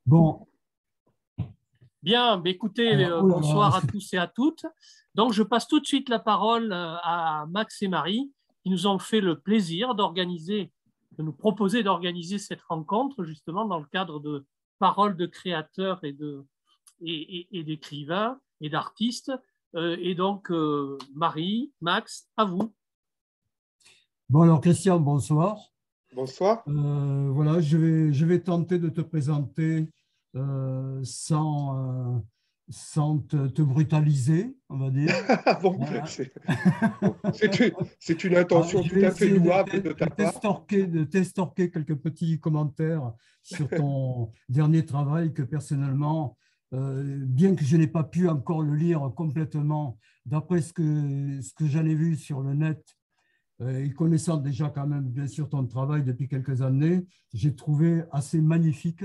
Bon, Bien, écoutez, oh là là, bonsoir à tous et à toutes. Donc, je passe tout de suite la parole à Max et Marie, qui nous ont fait le plaisir de nous proposer d'organiser cette rencontre, justement, dans le cadre de paroles de créateurs et d'écrivains et d'artistes. Et donc, Marie, Max, à vous. bon alors Christian, bonsoir. Bonsoir. Voilà, je vais tenter de te présenter sans te brutaliser, on va dire. Bon, c'est une intention Je tout vais à fait essayer louable de ta part. de t'estorquer quelques petits commentaires sur ton dernier travail que personnellement, bien que je n'ai pas pu encore le lire complètement, d'après ce que j'en ai vu sur le net, et connaissant déjà quand même bien sûr ton travail depuis quelques années, j'ai trouvé assez magnifique.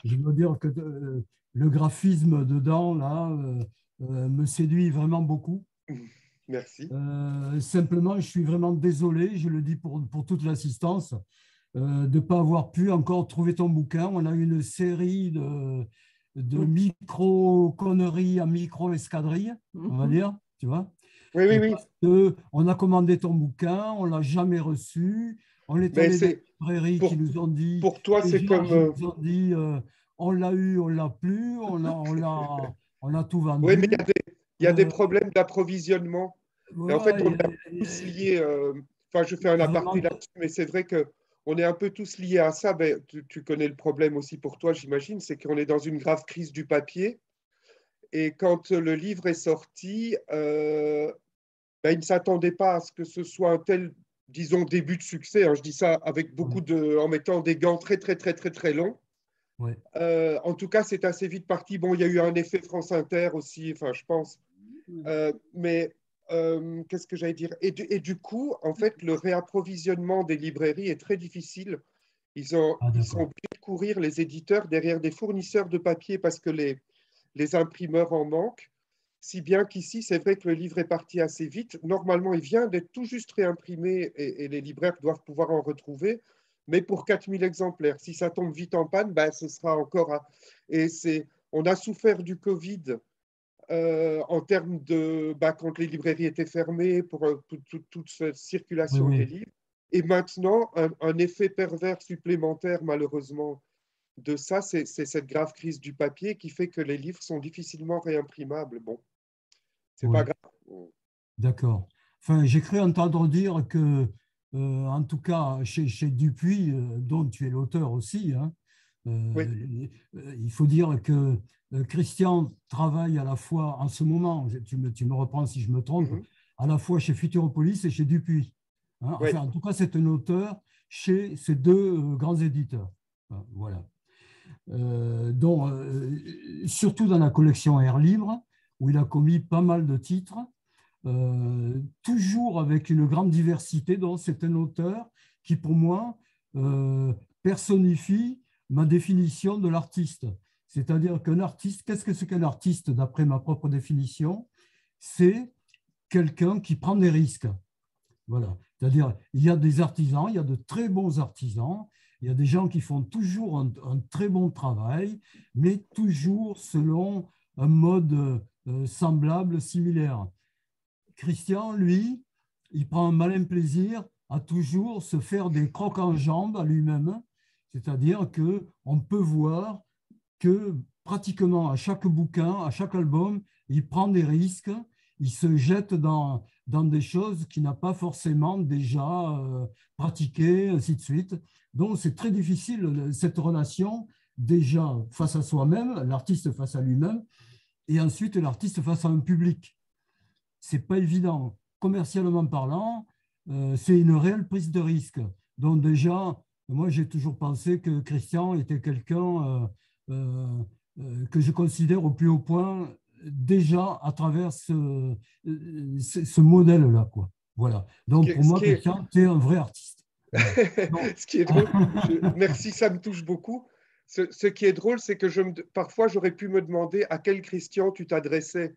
Je dois dire que le graphisme dedans là me séduit vraiment beaucoup. Merci. Simplement, je suis vraiment désolé, je le dis pour toute l'assistance, de ne pas avoir pu encore trouver ton bouquin. On a eu une série de micro-conneries à micro-escadrilles, on va dire, tu vois. Oui, oui, oui. On a commandé ton bouquin, on ne l'a jamais reçu. On est Mais allé dans c'est les librairies qui nous ont dit, pour toi, les c'est gens qui comme. nous ont dit, on l'a eu, on l'a plus, on a tout Oui, mais vendu. il y a des problèmes d'approvisionnement. Et en fait, on est tous liés. Enfin, je fais un aparté Vraiment, là-dessus, mais c'est vrai que on est un peu tous liés à ça. Ben, tu connais le problème aussi pour toi, j'imagine, c'est qu'on est dans une grave crise du papier. Et quand le livre est sorti, ben, il ne s'attendait pas à ce que ce soit un tel, disons, début de succès. Hein. Je dis ça avec beaucoup en mettant des gants très, très, très, très, très longs. ouais. En tout cas, c'est assez vite parti. Bon, il y a eu un effet France Inter aussi, enfin, je pense. Mais qu'est-ce que j'allais dire? Et du coup, en fait, le réapprovisionnement des librairies est très difficile. Ils sont obligés de courir, les éditeurs, derrière des fournisseurs de papier parce que les imprimeurs en manquent. Si bien qu'ici, c'est vrai que le livre est parti assez vite. Normalement, il vient d'être tout juste réimprimé et les libraires doivent pouvoir en retrouver. Mais pour 4000 exemplaires, si ça tombe vite en panne, ben, ce sera encore... On a souffert du Covid en termes de... Ben, quand les librairies étaient fermées pour toute cette circulation des livres. Et maintenant, un effet pervers supplémentaire, malheureusement, de ça, c'est cette grave crise du papier qui fait que les livres sont difficilement réimprimables. Bon. C'est pas grave. D'accord. Enfin, j'ai cru entendre dire que, en tout cas, chez Dupuis, dont tu es l'auteur aussi, hein, Oui. il faut dire que Christian travaille à la fois, en ce moment, tu me reprends si je me trompe, à la fois chez Futuropolis et chez Dupuis. Hein. Enfin, en tout cas, c'est un auteur chez ces deux grands éditeurs. Voilà. Dont, surtout dans la collection Air Libre, où il a commis pas mal de titres. Toujours avec une grande diversité. Donc, c'est un auteur qui, pour moi, personnifie ma définition de l'artiste. C'est-à-dire qu'un artiste, qu'est-ce que c'est qu'un artiste d'après ma propre définition? C'est quelqu'un qui prend des risques. Voilà. C'est-à-dire, il y a des artisans, il y a de très bons artisans, il y a des gens qui font toujours un très bon travail, mais toujours selon un mode semblable, similaire. Christian, lui, il prend un malin plaisir à toujours se faire des crocs en jambes à lui-même, c'est-à-dire qu'on peut voir que pratiquement à chaque bouquin, à chaque album, il prend des risques, il se jette dans des choses qu'il n'a pas forcément déjà pratiquées, ainsi de suite. Donc c'est très difficile cette relation déjà face à soi-même, l'artiste face à lui-même, et ensuite l'artiste face à un public. C'est pas évident. Commercialement parlant, c'est une réelle prise de risque. Donc déjà, moi j'ai toujours pensé que Christian était quelqu'un que je considère au plus haut point déjà à travers ce modèle-là, quoi. Voilà. Donc pour moi, Christian, tu es un vrai artiste. Voilà. Ce qui est drôle, merci, ça me touche beaucoup. Ce qui est drôle, c'est que parfois j'aurais pu me demander à quel Christian tu t'adressais.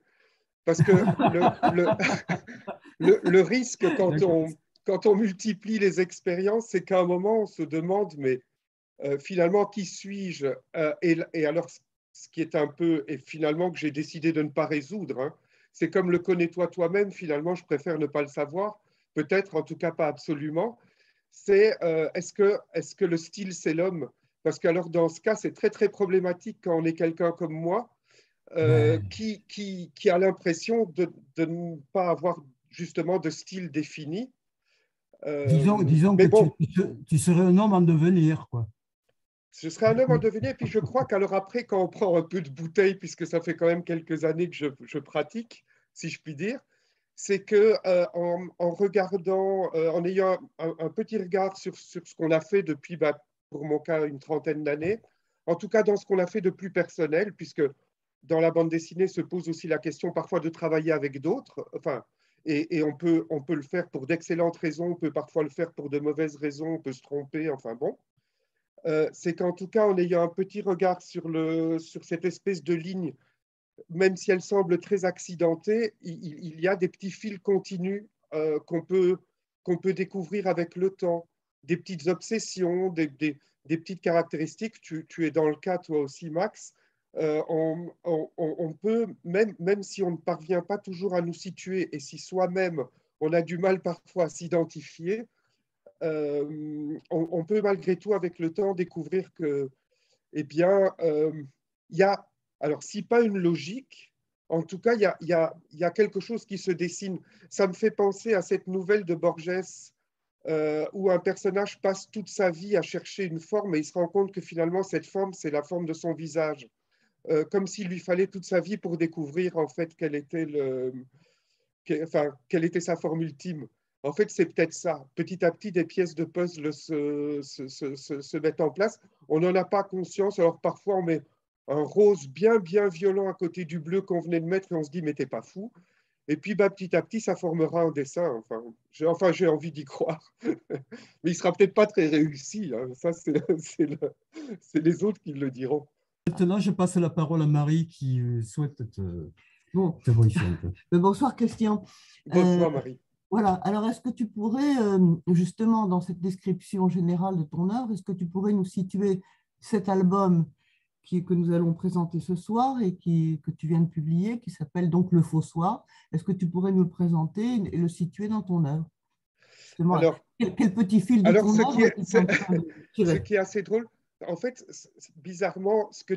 Parce que le risque quand on multiplie les expériences, c'est qu'à un moment, on se demande, mais Finalement, qui suis-je? Et alors, ce qui est un peu, et finalement que j'ai décidé de ne pas résoudre, hein, c'est comme le connais-toi toi-même, finalement, je préfère ne pas le savoir, peut-être, en tout cas pas absolument. C'est est-ce que le style, c'est l'homme? Parce que alors, dans ce cas, c'est très, très problématique quand on est quelqu'un comme moi, Ben, qui a l'impression de ne pas avoir justement de style défini. disons que Mais bon, tu serais un homme en devenir, quoi. ce serait un homme en devenir. Et puis je crois qu'alors après, quand on prend un peu de bouteille, puisque ça fait quand même quelques années que je pratique, si je puis dire, c'est que en regardant, en ayant un petit regard sur ce qu'on a fait depuis, bah, pour mon cas, une trentaine d'années, en tout cas dans ce qu'on a fait de plus personnel, puisque dans la bande dessinée se pose aussi la question parfois de travailler avec d'autres, enfin, et on peut le faire pour d'excellentes raisons, on peut parfois le faire pour de mauvaises raisons, on peut se tromper, enfin bon. C'est qu'en tout cas, en ayant un petit regard sur cette espèce de ligne, même si elle semble très accidentée, il y a des petits fils continus qu'on peut découvrir avec le temps, des petites obsessions, des petites caractéristiques. Tu es dans le cas, toi aussi, Max. On peut, même si on ne parvient pas toujours à nous situer et si soi-même, on a du mal parfois à s'identifier, on peut malgré tout, avec le temps, découvrir que, eh bien, il y a, alors si pas une logique, en tout cas, il y a quelque chose qui se dessine. Ça me fait penser à cette nouvelle de Borges, où un personnage passe toute sa vie à chercher une forme et il se rend compte que finalement, cette forme, c'est la forme de son visage. Comme s'il lui fallait toute sa vie pour découvrir en fait quelle était sa forme ultime. En fait, c'est peut-être ça. Petit à petit, des pièces de puzzle se mettent en place. On n'en a pas conscience. Alors parfois, on met un rose bien, bien violent à côté du bleu qu'on venait de mettre et on se dit, mais t'es pas fou. Et puis, bah, petit à petit, ça formera un dessin. J'ai envie d'y croire. Mais il sera peut-être pas très réussi, hein. Ça, c'est les autres qui le diront. Maintenant, je passe la parole à Marie qui souhaite Bon, t'abriter un peu. bonsoir Christian. Bonsoir, Marie. Voilà, alors est-ce que tu pourrais, justement, dans cette description générale de ton œuvre, est-ce que tu pourrais nous situer cet album que nous allons présenter ce soir et que tu viens de publier, qui s'appelle donc Le Faux Soir? Est-ce que tu pourrais nous le présenter et le situer dans ton œuvre? Justement, Alors, quel petit fil de Alors, ton œuvre tu es en train de ce tirer? qui est assez drôle, en fait, bizarrement, ce que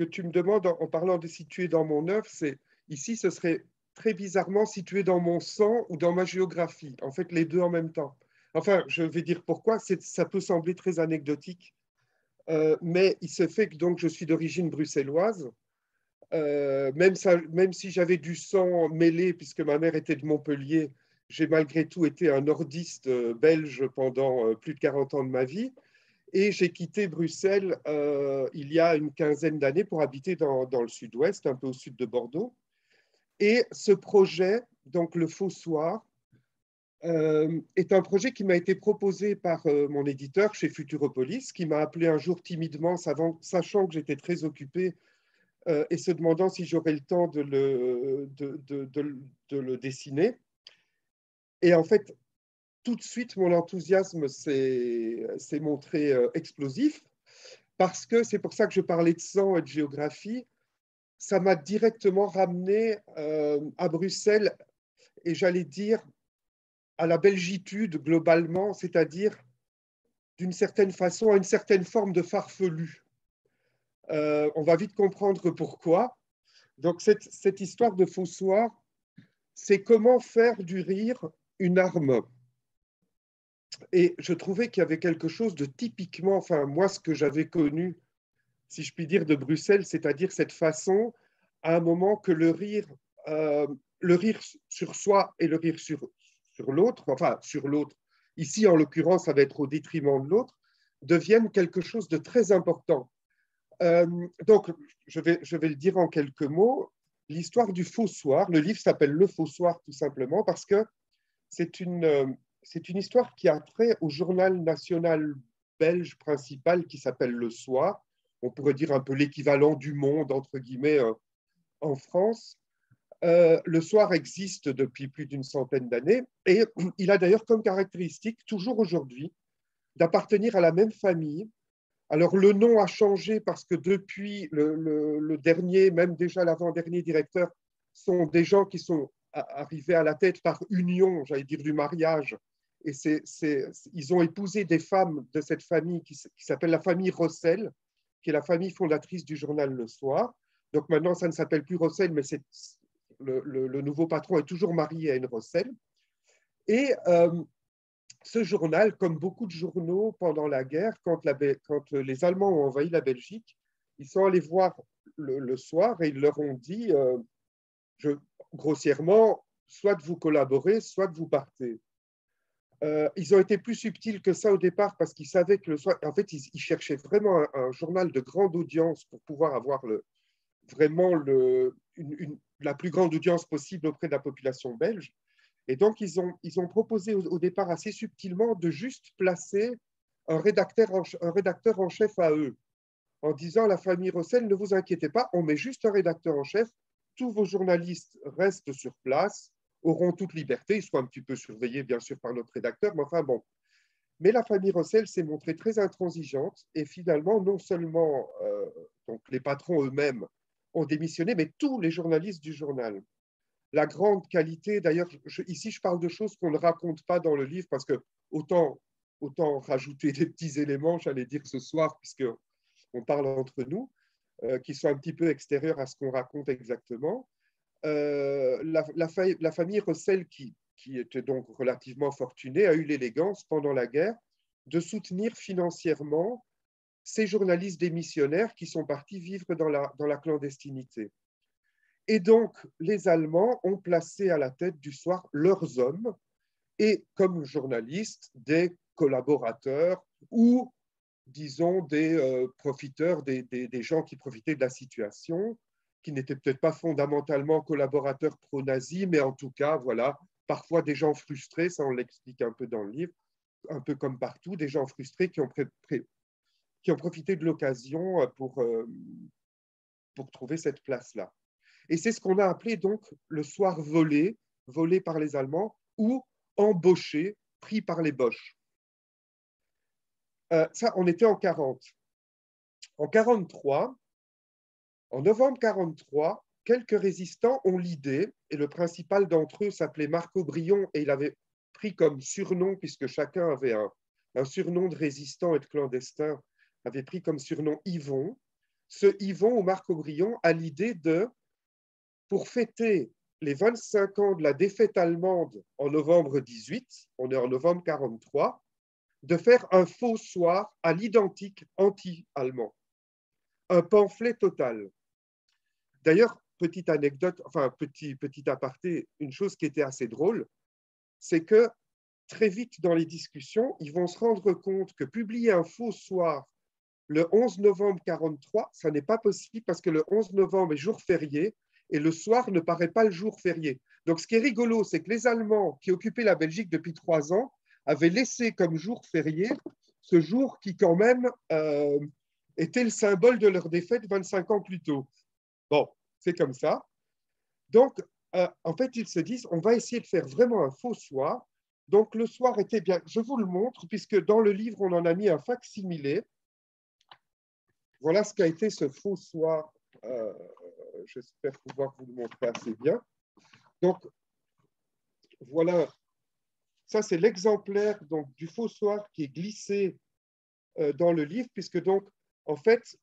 tu me demandes en parlant de situer dans mon œuvre, c'est ici, ce serait très bizarrement situé dans mon sang ou dans ma géographie. En fait, les deux en même temps. Enfin, je vais dire pourquoi. Ça peut sembler très anecdotique, mais il se fait que donc je suis d'origine bruxelloise. Même si j'avais du sang mêlé, puisque ma mère était de Montpellier, j'ai malgré tout été un nordiste belge pendant plus de 40 ans de ma vie. Et j'ai quitté Bruxelles il y a une quinzaine d'années pour habiter dans le sud-ouest, un peu au sud de Bordeaux. Et ce projet, donc le Faux Soir, est un projet qui m'a été proposé par mon éditeur chez Futuropolis, qui m'a appelé un jour timidement, sachant que j'étais très occupé et se demandant si j'aurais le temps de le dessiner. Et en fait, tout de suite, mon enthousiasme s'est montré explosif, parce que c'est pour ça que je parlais de sang et de géographie. Ça m'a directement ramené à Bruxelles, et j'allais dire à la belgitude globalement, c'est-à-dire d'une certaine façon à une certaine forme de farfelu. On va vite comprendre pourquoi. Donc cette histoire de Faux Soir, c'est comment faire du rire une arme. Et je trouvais qu'il y avait quelque chose de typiquement, enfin moi ce que j'avais connu, si je puis dire, de Bruxelles, c'est-à-dire cette façon, à un moment que le rire sur soi et le rire sur l'autre, enfin sur l'autre, ici en l'occurrence ça va être au détriment de l'autre, deviennent quelque chose de très important. Donc je vais le dire en quelques mots, l'histoire du Faux Soir, le livre s'appelle Le Faux Soir tout simplement parce que c'est une histoire qui a trait au journal national belge principal qui s'appelle Le Soir. On pourrait dire un peu l'équivalent du Monde, entre guillemets, en France. Le Soir existe depuis plus d'une centaine d'années et il a d'ailleurs comme caractéristique, toujours aujourd'hui, d'appartenir à la même famille Alors, le nom a changé parce que depuis le dernier, même déjà l'avant-dernier directeur, sont des gens qui sont arrivés à la tête par union, j'allais dire, du mariage. Et ils ont épousé des femmes de cette famille qui s'appelle la famille Rossel, qui est la famille fondatrice du journal Le Soir. Donc maintenant, ça ne s'appelle plus Rossel, mais le nouveau patron est toujours marié à une Rossel. Et ce journal, comme beaucoup de journaux pendant la guerre, quand les Allemands ont envahi la Belgique, ils sont allés voir le Soir et ils leur ont dit, grossièrement, soit vous collaborez, soit vous partez. Ils ont été plus subtils que ça au départ parce qu'ils savaient que le Soir, en fait, ils cherchaient vraiment un journal de grande audience pour pouvoir avoir vraiment la plus grande audience possible auprès de la population belge. Et donc, ils ont proposé au départ assez subtilement de juste placer un rédacteur en chef à eux, en disant à la famille Rossel, ne vous inquiétez pas, on met juste un rédacteur en chef, tous vos journalistes restent sur place, auront toute liberté, ils sont un petit peu surveillés bien sûr par notre rédacteur, mais enfin bon. Mais la famille Rossel s'est montrée très intransigeante et finalement, non seulement donc les patrons eux-mêmes ont démissionné, mais tous les journalistes du journal. La grande qualité, d'ailleurs, ici je parle de choses qu'on ne raconte pas dans le livre parce que autant rajouter des petits éléments, j'allais dire ce soir, puisqu'on parle entre nous, qui sont un petit peu extérieurs à ce qu'on raconte exactement. La famille Rossel, qui était donc relativement fortunée, a eu l'élégance pendant la guerre de soutenir financièrement ces journalistes démissionnaires qui sont partis vivre dans la clandestinité. Et donc, les Allemands ont placé à la tête du Soir leurs hommes et, comme journalistes, des collaborateurs ou, disons, des profiteurs, des gens qui profitaient de la situation, qui n'étaient peut-être pas fondamentalement collaborateurs pro-nazis, mais en tout cas, voilà, parfois des gens frustrés, ça on l'explique un peu dans le livre, un peu comme partout, des gens frustrés qui ont profité de l'occasion pour trouver cette place-là. Et c'est ce qu'on a appelé donc le Soir volé par les Allemands, ou embauché, pris par les Boches. Ça, on était en 40. En 43, en novembre 43, quelques résistants ont l'idée, et le principal d'entre eux s'appelait Marc Aubrion, et il avait pris comme surnom, puisque chacun avait un surnom de résistant et de clandestin, avait pris comme surnom Yvon. Ce Yvon ou Marc Aubrion a l'idée pour fêter les 25 ans de la défaite allemande en novembre 18, on est en novembre 43, de faire un faux soir à l'identique anti-allemand. Un pamphlet total. D'ailleurs, petite anecdote, enfin petit aparté, une chose qui était assez drôle, c'est que très vite dans les discussions, ils vont se rendre compte que publier un faux soir le 11 novembre 43, ça n'est pas possible parce que le 11 novembre est jour férié et le soir ne paraît pas le jour férié. Donc, ce qui est rigolo, c'est que les Allemands qui occupaient la Belgique depuis 3 ans avaient laissé comme jour férié ce jour qui, quand même, était le symbole de leur défaite 25 ans plus tôt. Bon, c'est comme ça. Donc, en fait, ils se disent, on va essayer de faire vraiment un faux soir. Donc, le soir était bien. Je vous le montre, puisque dans le livre, on en a mis un fac-similé. Voilà ce qu'a été ce faux soir. J'espère pouvoir vous le montrer assez bien. Donc, voilà, ça c'est l'exemplaire du faux soir qui est glissé dans le livre, puisque donc, en fait,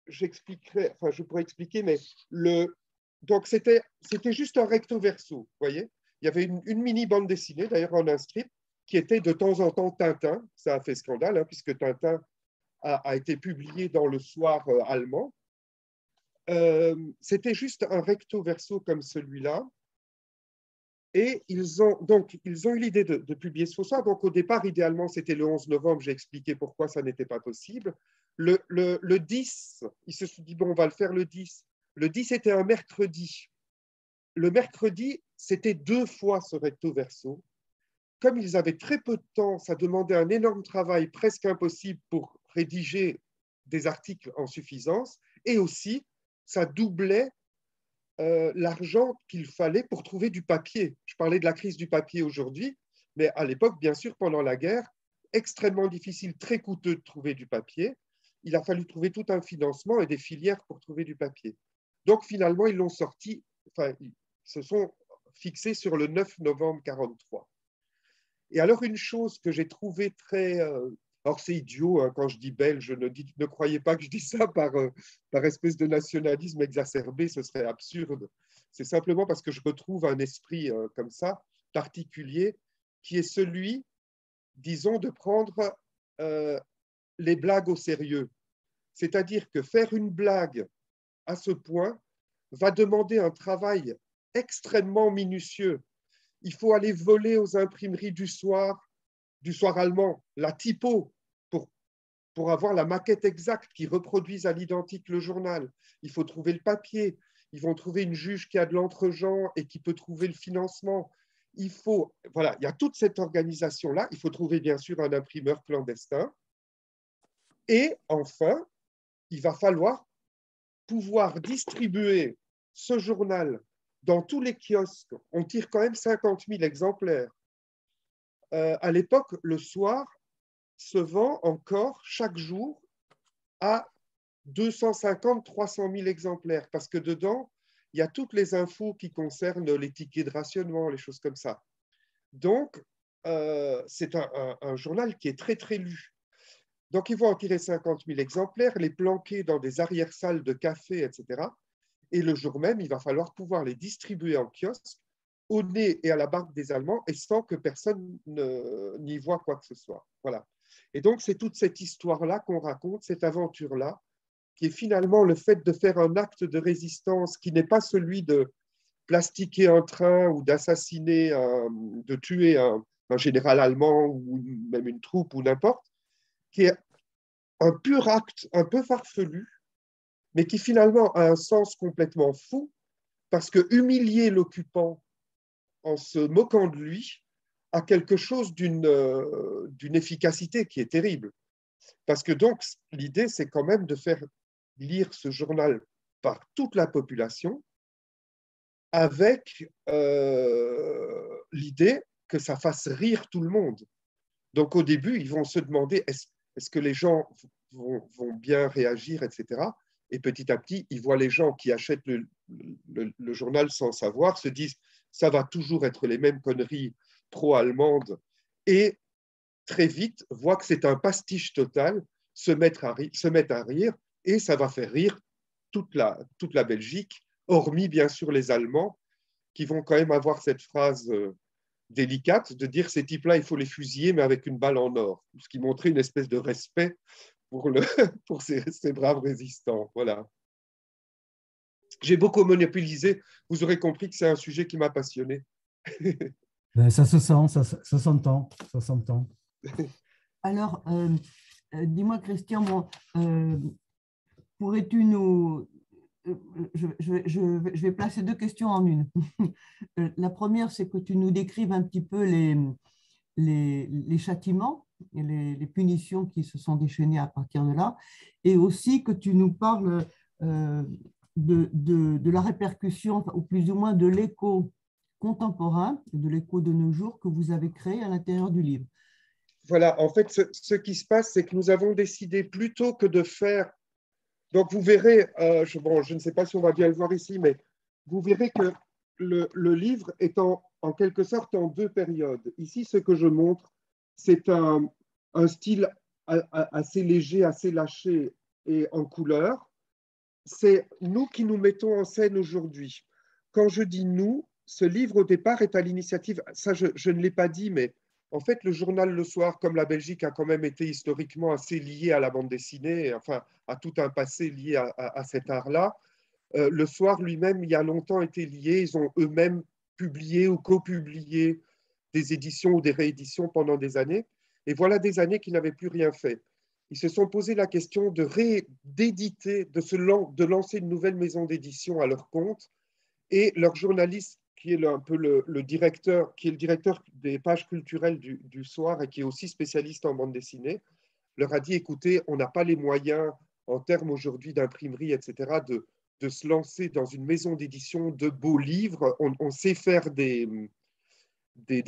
je pourrais expliquer, mais donc c'était juste un recto verso, vous voyez. Il y avait une mini bande dessinée, d'ailleurs en un script, qui était de temps en temps Tintin. Ça a fait scandale, hein, puisque Tintin a été publié dans le Soir allemand. C'était juste un recto verso comme celui-là. Et ils ont eu l'idée de publier ce faux soir. Donc, au départ, idéalement, c'était le 11 novembre. J'ai expliqué pourquoi ça n'était pas possible. Le 10, ils se sont dit, bon, on va le faire le 10. Le 10 était un mercredi. Le mercredi, c'était 2 fois ce recto verso. Comme ils avaient très peu de temps, ça demandait un énorme travail presque impossible pour rédiger des articles en suffisance. Et aussi, ça doublait l'argent qu'il fallait pour trouver du papier. Je parlais de la crise du papier aujourd'hui, mais à l'époque, bien sûr, pendant la guerre, extrêmement difficile, très coûteux de trouver du papier. Il a fallu trouver tout un financement et des filières pour trouver du papier. Donc finalement, ils l'ont sorti, enfin, ils se sont fixés sur le 9 novembre 1943. Et alors, une chose que j'ai trouvée très... alors, c'est idiot, hein, quand je dis belge, ne croyez pas que je dis ça par espèce de nationalisme exacerbé, ce serait absurde. C'est simplement parce que je retrouve un esprit comme ça, particulier, qui est celui, disons, de prendre les blagues au sérieux. C'est-à-dire que faire une blague à ce point va demander un travail extrêmement minutieux. Il faut aller voler aux imprimeries du soir allemand, la typo, pour avoir la maquette exacte qui reproduise à l'identique le journal. Il faut trouver le papier. Ils vont trouver une juge qui a de l'entre-gens et qui peut trouver le financement. Voilà, il y a toute cette organisation-là. Il faut trouver bien sûr un imprimeur clandestin. Et enfin, il va falloir pouvoir distribuer ce journal dans tous les kiosques. On tire quand même 50 000 exemplaires. À l'époque, le soir se vend encore chaque jour à 250-300 000 exemplaires, parce que dedans, il y a toutes les infos qui concernent les tickets de rationnement, les choses comme ça. Donc, c'est un journal qui est très, très lu. Donc, ils vont en tirer 50 000 exemplaires, les planquer dans des arrière-salles de café, etc. Et le jour même, il va falloir pouvoir les distribuer en kiosque, au nez et à la barbe des Allemands, et sans que personne n'y voie quoi que ce soit. Voilà. Et donc, c'est toute cette histoire-là qu'on raconte, cette aventure-là, qui est finalement le fait de faire un acte de résistance qui n'est pas celui de plastiquer un train ou d'assassiner, de tuer un général allemand ou même une troupe ou n'importe, qui est un pur acte un peu farfelu, mais qui finalement a un sens complètement fou, parce que humilier l'occupant en se moquant de lui a quelque chose d'une efficacité qui est terrible. Parce que donc, l'idée, c'est quand même de faire lire ce journal par toute la population avec l'idée que ça fasse rire tout le monde. Donc, au début, ils vont se demander est-ce que les gens vont bien réagir, etc. Et petit à petit, ils voient les gens qui achètent le journal sans savoir, se disent ça va toujours être les mêmes conneries pro-allemandes, et très vite voient que c'est un pastiche total, se mettent à rire, et ça va faire rire toute la Belgique, hormis bien sûr les Allemands, qui vont quand même avoir cette phrase délicate de dire ces types-là, il faut les fusiller, mais avec une balle en or, ce qui montrait une espèce de respect pour ces braves résistants. Voilà. J'ai beaucoup monopolisé. Vous aurez compris que c'est un sujet qui m'a passionné. Ça se sent, ça s'entend, ça s'entend. Alors, dis-moi, Christian, pourrais-tu nous... Je vais placer deux questions en une. La première, c'est que tu nous décrives un petit peu les châtiments et les punitions qui se sont déchaînées à partir de là, et aussi que tu nous parles de la répercussion, ou plus ou moins de l'écho contemporain, de l'écho de nos jours que vous avez créé à l'intérieur du livre. Voilà, en fait, ce qui se passe, c'est que nous avons décidé plutôt que de faire... Donc, vous verrez, je ne sais pas si on va bien le voir ici, mais vous verrez que le livre est en quelque sorte en deux périodes. Ici, ce que je montre, c'est un style assez léger, assez lâché et en couleur. C'est nous qui nous mettons en scène aujourd'hui. Quand je dis nous, ce livre au départ est à l'initiative, ça je ne l'ai pas dit, mais en fait le journal Le Soir, comme la Belgique a quand même été historiquement assez liée à la bande dessinée, enfin à tout un passé lié à cet art-là, Le Soir lui-même il y a longtemps été lié, ils ont eux-mêmes publié ou copublié des éditions ou des rééditions pendant des années, et voilà des années qu'ils n'avaient plus rien fait. Ils se sont posé la question d'éditer, de lancer une nouvelle maison d'édition à leur compte, et leur journaliste, qui est un peu le directeur, qui est le directeur des pages culturelles du Soir et qui est aussi spécialiste en bande dessinée, leur a dit, écoutez, on n'a pas les moyens en termes aujourd'hui d'imprimerie, etc., de se lancer dans une maison d'édition de beaux livres. On sait faire des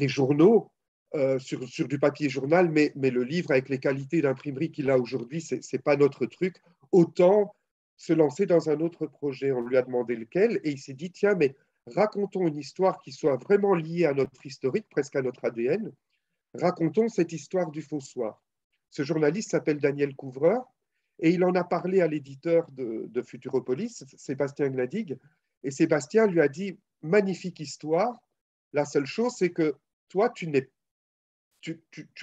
journaux, sur du papier journal, mais le livre, avec les qualités d'imprimerie qu'il a aujourd'hui, ce n'est pas notre truc. Autant se lancer dans un autre projet. On lui a demandé lequel, et il s'est dit, tiens, mais racontons une histoire qui soit vraiment liée à notre historique, presque à notre ADN. Racontons cette histoire du Fossoir. Ce journaliste s'appelle Daniel Couvreur, et il en a parlé à l'éditeur de Futuropolis, Sébastien Gladig, et Sébastien lui a dit, magnifique histoire, la seule chose, c'est que toi, tu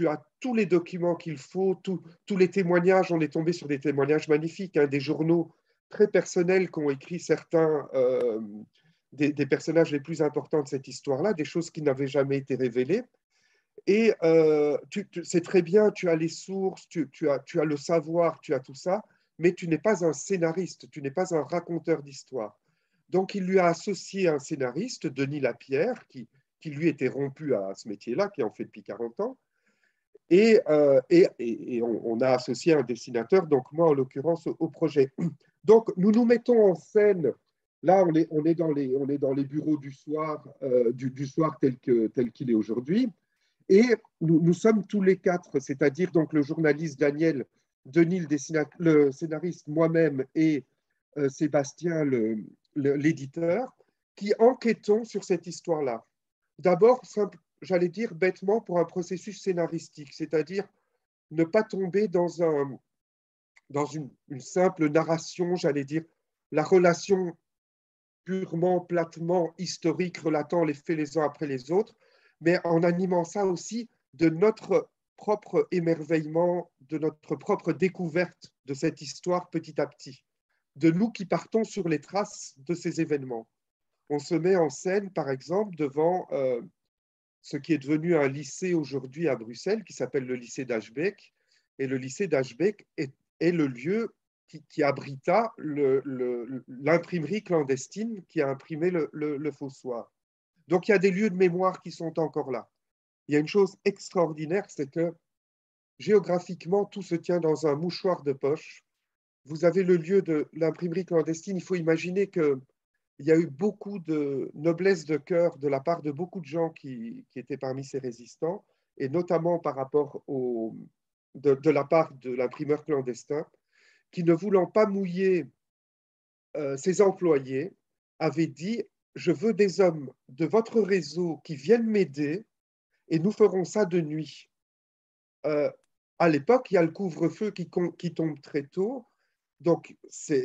as tous les documents qu'il faut, tous les témoignages, on est tombé sur des témoignages magnifiques, hein, des journaux très personnels qu'ont écrit certains des personnages les plus importants de cette histoire-là, des choses qui n'avaient jamais été révélées. Et c'est très bien, tu as les sources, tu as le savoir, tu as tout ça, mais tu n'es pas un scénariste, tu n'es pas un raconteur d'histoire. Donc, il lui a associé un scénariste, Denis Lapierre, qui lui était rompu à ce métier-là, qui en fait depuis 40 ans. Et on a associé un dessinateur, donc moi en l'occurrence, au projet. Donc, nous nous mettons en scène. Là, on est dans les bureaux du soir, du soir tel qu'il est aujourd'hui. Et nous sommes tous les quatre, c'est-à-dire donc le journaliste Daniel, Denis le scénariste, moi-même et Sébastien, l'éditeur, qui enquêtons sur cette histoire-là. D'abord, j'allais dire bêtement, pour un processus scénaristique, c'est-à-dire ne pas tomber dans une simple narration, j'allais dire, la relation purement, platement historique, relatant les faits les uns après les autres, mais en animant ça aussi de notre propre émerveillement, de notre propre découverte de cette histoire petit à petit, de nous qui partons sur les traces de ces événements. On se met en scène, par exemple, devant ce qui est devenu un lycée aujourd'hui à Bruxelles, qui s'appelle le lycée d'Aschbeck. Et le lycée d'Aschbeck est le lieu qui abrita l'imprimerie clandestine qui a imprimé le Fossoir. Donc, il y a des lieux de mémoire qui sont encore là. Il y a une chose extraordinaire, c'est que géographiquement, tout se tient dans un mouchoir de poche. Vous avez le lieu de l'imprimerie clandestine. Il faut imaginer qu'il y a eu beaucoup de noblesse de cœur de la part de beaucoup de gens qui étaient parmi ces résistants, et notamment par rapport de la part de l'imprimeur clandestin, qui, ne voulant pas mouiller ses employés, avait dit « Je veux des hommes de votre réseau qui viennent m'aider et nous ferons ça de nuit. » À l'époque, il y a le couvre-feu qui tombe très tôt, donc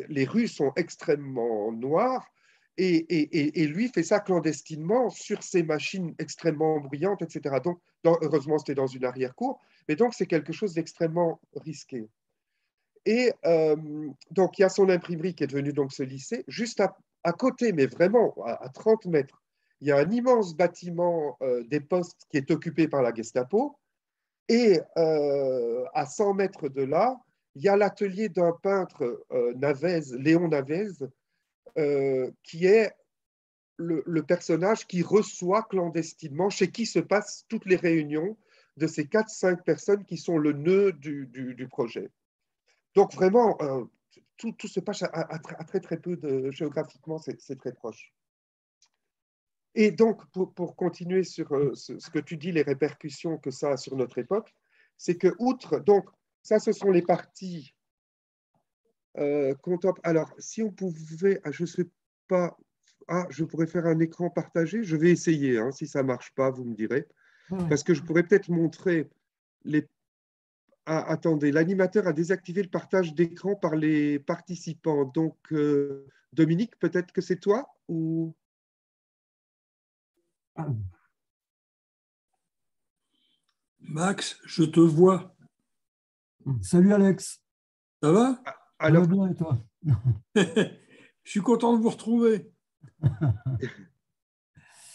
les rues sont extrêmement noires, et lui fait ça clandestinement sur ses machines extrêmement bruyantes, etc. Donc, heureusement, c'était dans une arrière-cour, mais donc c'est quelque chose d'extrêmement risqué. Et donc, il y a son imprimerie qui est devenue donc ce lycée. Juste à côté, mais vraiment à 30 mètres, il y a un immense bâtiment des postes qui est occupé par la Gestapo. Et à 100 mètres de là, il y a l'atelier d'un peintre Navez, Léon Navez, qui est le personnage qui reçoit clandestinement, chez qui se passent toutes les réunions de ces 4-5 personnes qui sont le nœud du projet. Donc vraiment, tout se passe à très très peu géographiquement, c'est très proche. Et donc, pour continuer sur ce que tu dis, les répercussions que ça a sur notre époque, c'est que outre, donc ça ce sont les parties alors, si on pouvait, je ne sais pas, je pourrais faire un écran partagé, je vais essayer, hein, si ça ne marche pas, vous me direz, parce que je pourrais peut-être montrer les... attendez, l'animateur a désactivé le partage d'écran par les participants, donc Dominique, peut-être que c'est toi ou... Max, je te vois. Salut Alex. Ça va? Alors, ça va bien et toi? Je suis content de vous retrouver.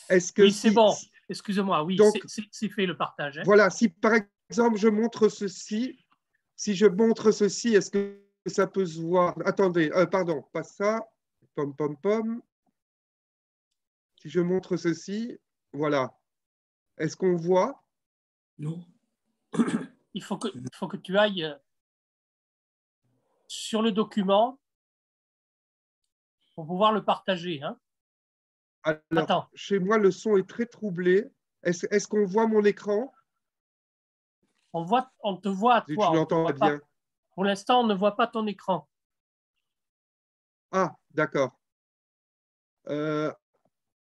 est-ce que oui, c'est bon. Excusez-moi, oui, c'est fait le partage. Hein. Voilà, si par exemple je montre ceci, est-ce que ça peut se voir? Attendez, pardon, pas ça. Pom, pom, pom. Si je montre ceci, voilà. Est-ce qu'on voit? Non. Il faut que tu ailles sur le document pour pouvoir le partager. Hein. Alors, attends. Chez moi, le son est très troublé. Est-ce qu'on voit mon écran? On te voit à Je toi. On te l'entends voit pas. bien. Pour l'instant, on ne voit pas ton écran. Ah, d'accord.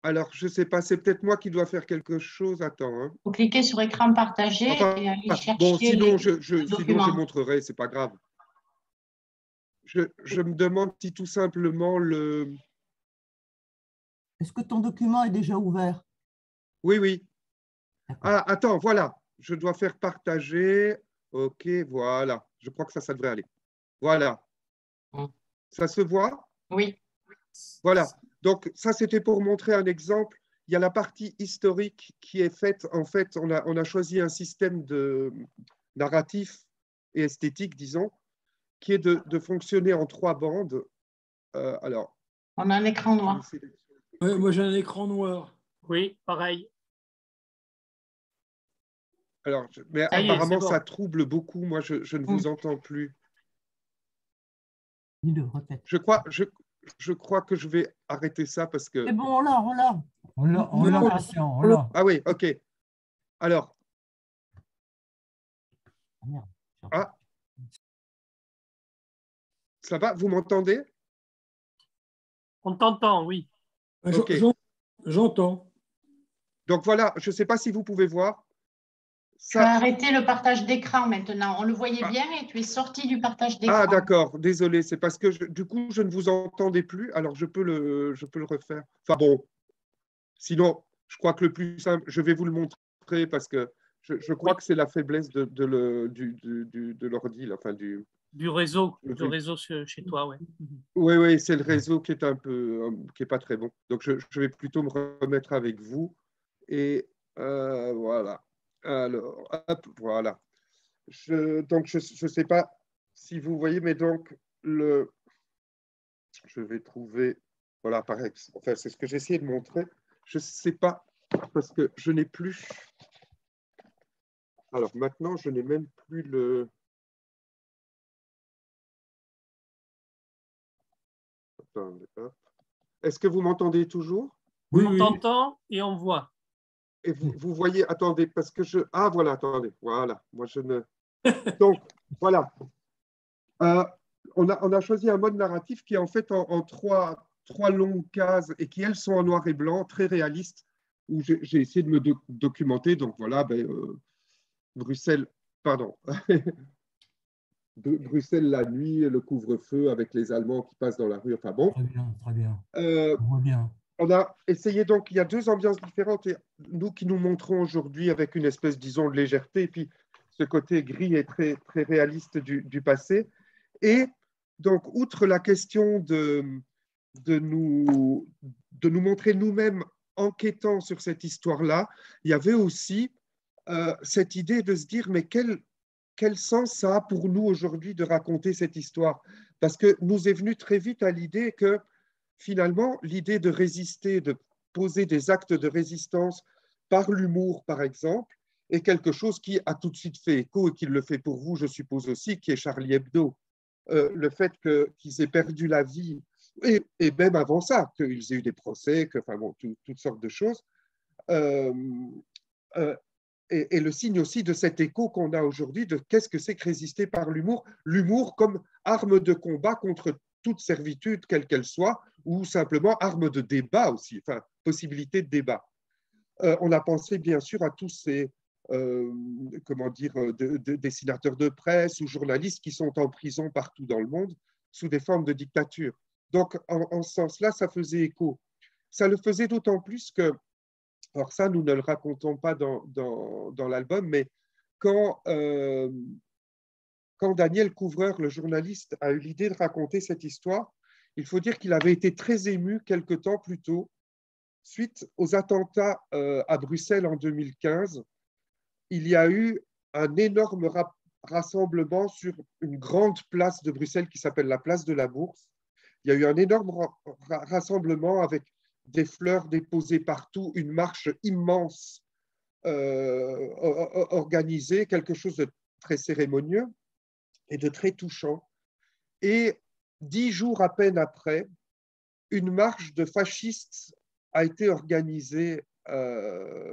Alors, je ne sais pas, c'est peut-être moi qui dois faire quelque chose. Attends. Hein. Vous cliquez sur écran partagé Enfin, et aller bon, chercher sinon, le sinon, document. je montrerai, c'est pas grave. Je me demande si tout simplement le… Est-ce que ton document est déjà ouvert? Oui, oui. Ah, attends, voilà. Je dois faire partager. OK, voilà. Je crois que ça devrait aller. Voilà. Ça se voit? Oui. Voilà. Donc, ça, c'était pour montrer un exemple. Il y a la partie historique qui est faite. En fait, on a choisi un système de narratif et esthétique, disons, qui est de fonctionner en 3 bandes. Alors, On a un écran noir. Ouais, moi, j'ai un écran noir. Oui, pareil. Alors, mais Ça y est, apparemment, c'est bon. ça trouble beaucoup. Moi, je ne vous entends plus. Dis-le, répète. Je crois que je vais arrêter ça parce que… C'est bon, on l'a, on l'a. On l'a, Christian, on l'a. Ah oui, OK. Alors, Merde. ah, ça va? Vous m'entendez? On t'entend, oui. OK. J'entends. Donc voilà, je ne sais pas si vous pouvez voir. Tu as arrêté le partage d'écran maintenant. On le voyait bien et tu es sorti du partage d'écran. Ah, d'accord, désolé, c'est parce que du coup, je ne vous entendais plus, alors je peux le refaire. Enfin bon, sinon, je crois que le plus simple, je vais vous le montrer parce que je crois que c'est la faiblesse de l'ordi, là, enfin du réseau chez toi, oui. Oui, oui, c'est le réseau qui est un peu, qui est pas très bon. Donc, je vais plutôt me remettre avec vous. Et voilà. Alors, hop, voilà. Donc, je ne sais pas si vous voyez, mais donc, je vais trouver, voilà, pareil, enfin, c'est ce que j'ai essayé de montrer. Je ne sais pas, parce que je n'ai plus, alors maintenant, je n'ai même plus le… Attendez, hop. Est-ce que vous m'entendez toujours? Oui, On oui. t'entend et on voit. Et vous voyez, attendez, parce que je… Ah, voilà, attendez, voilà. Moi, je ne… Donc, voilà. On a choisi un mode narratif qui est en fait en trois longues cases et qui, elles, sont en noir et blanc, très réalistes, où j'ai essayé de me documenter. Donc, voilà, Bruxelles, pardon. Bruxelles la nuit, le couvre-feu avec les Allemands qui passent dans la rue. Enfin bon. Très bien, très bien. On voit bien. On a essayé, donc, il y a 2 ambiances différentes, et nous qui nous montrons aujourd'hui avec une espèce, disons, de légèreté, et puis ce côté gris et très, très réaliste du passé. Et donc, outre la question de nous montrer nous-mêmes enquêtant sur cette histoire-là, il y avait aussi cette idée de se dire, mais quel sens ça a pour nous aujourd'hui de raconter cette histoire? Parce que nous est venu très vite à l'idée que finalement, l'idée de résister, de poser des actes de résistance par l'humour, par exemple, est quelque chose qui a tout de suite fait écho et qui le fait pour vous, je suppose aussi, qui est Charlie Hebdo. Le fait qu'ils aient perdu la vie, et même avant ça, qu'ils aient eu des procès, enfin bon, toutes sortes de choses, et le signe aussi de cet écho qu'on a aujourd'hui de qu'est-ce que c'est que résister par l'humour, l'humour comme arme de combat contre toute servitude, quelle qu'elle soit, ou simplement arme de débat aussi, enfin, possibilité de débat. On a pensé bien sûr à tous ces comment dire, dessinateurs de presse ou journalistes qui sont en prison partout dans le monde sous des formes de dictature. Donc, en ce sens-là, ça faisait écho. Ça le faisait d'autant plus que, alors ça, nous ne le racontons pas dans l'album, mais quand Daniel Couvreur, le journaliste, a eu l'idée de raconter cette histoire, il faut dire qu'il avait été très ému quelque temps plus tôt, suite aux attentats à Bruxelles en 2015. Il y a eu un énorme rassemblement sur une grande place de Bruxelles qui s'appelle la place de la Bourse. Il y a eu un énorme rassemblement avec des fleurs déposées partout, une marche immense organisée, quelque chose de très cérémonieux et de très touchant. Et 10 jours à peine après, une marche de fascistes a été organisée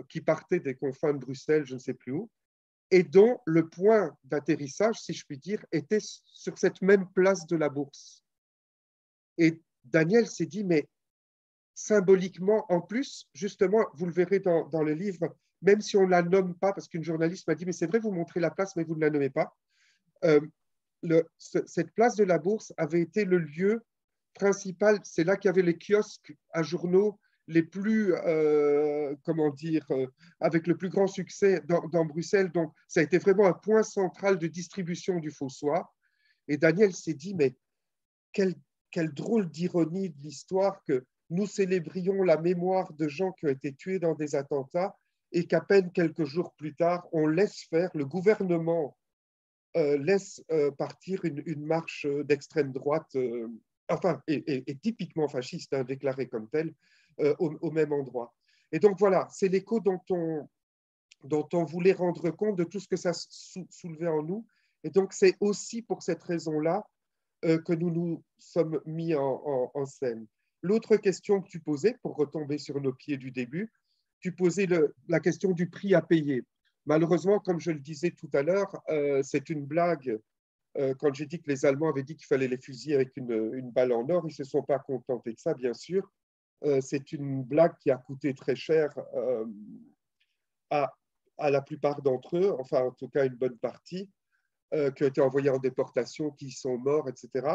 qui partait des confins de Bruxelles, je ne sais plus où, et dont le point d'atterrissage, si je puis dire, était sur cette même place de la Bourse. Et Daniel s'est dit, mais symboliquement, en plus, justement, vous le verrez dans le livre, même si on ne la nomme pas, parce qu'une journaliste m'a dit, mais c'est vrai, vous montrez la place, mais vous ne la nommez pas. Cette place de la Bourse avait été le lieu principal, c'est là qu'il y avait les kiosques à journaux les plus, comment dire, avec le plus grand succès dans Bruxelles. Donc, ça a été vraiment un point central de distribution du Fossoyeur. Et Daniel s'est dit, mais quelle drôle d'ironie de l'histoire que nous célébrions la mémoire de gens qui ont été tués dans des attentats et qu'à peine quelques jours plus tard, on laisse faire, le gouvernement laisse partir une marche d'extrême droite, enfin, et typiquement fasciste, hein, déclarée comme telle, au même endroit. Et donc voilà, c'est l'écho dont on voulait rendre compte de tout ce que ça soulevait en nous. Et donc c'est aussi pour cette raison-là que nous nous sommes mis en scène. L'autre question que tu posais, pour retomber sur nos pieds du début, tu posais la question du prix à payer. Malheureusement, comme je le disais tout à l'heure, c'est une blague. Quand j'ai dit que les Allemands avaient dit qu'il fallait les fusiller avec une balle en or, ils ne se sont pas contentés de ça, bien sûr. C'est une blague qui a coûté très cher à la plupart d'entre eux, enfin en tout cas une bonne partie, qui ont été envoyés en déportation, qui sont morts, etc.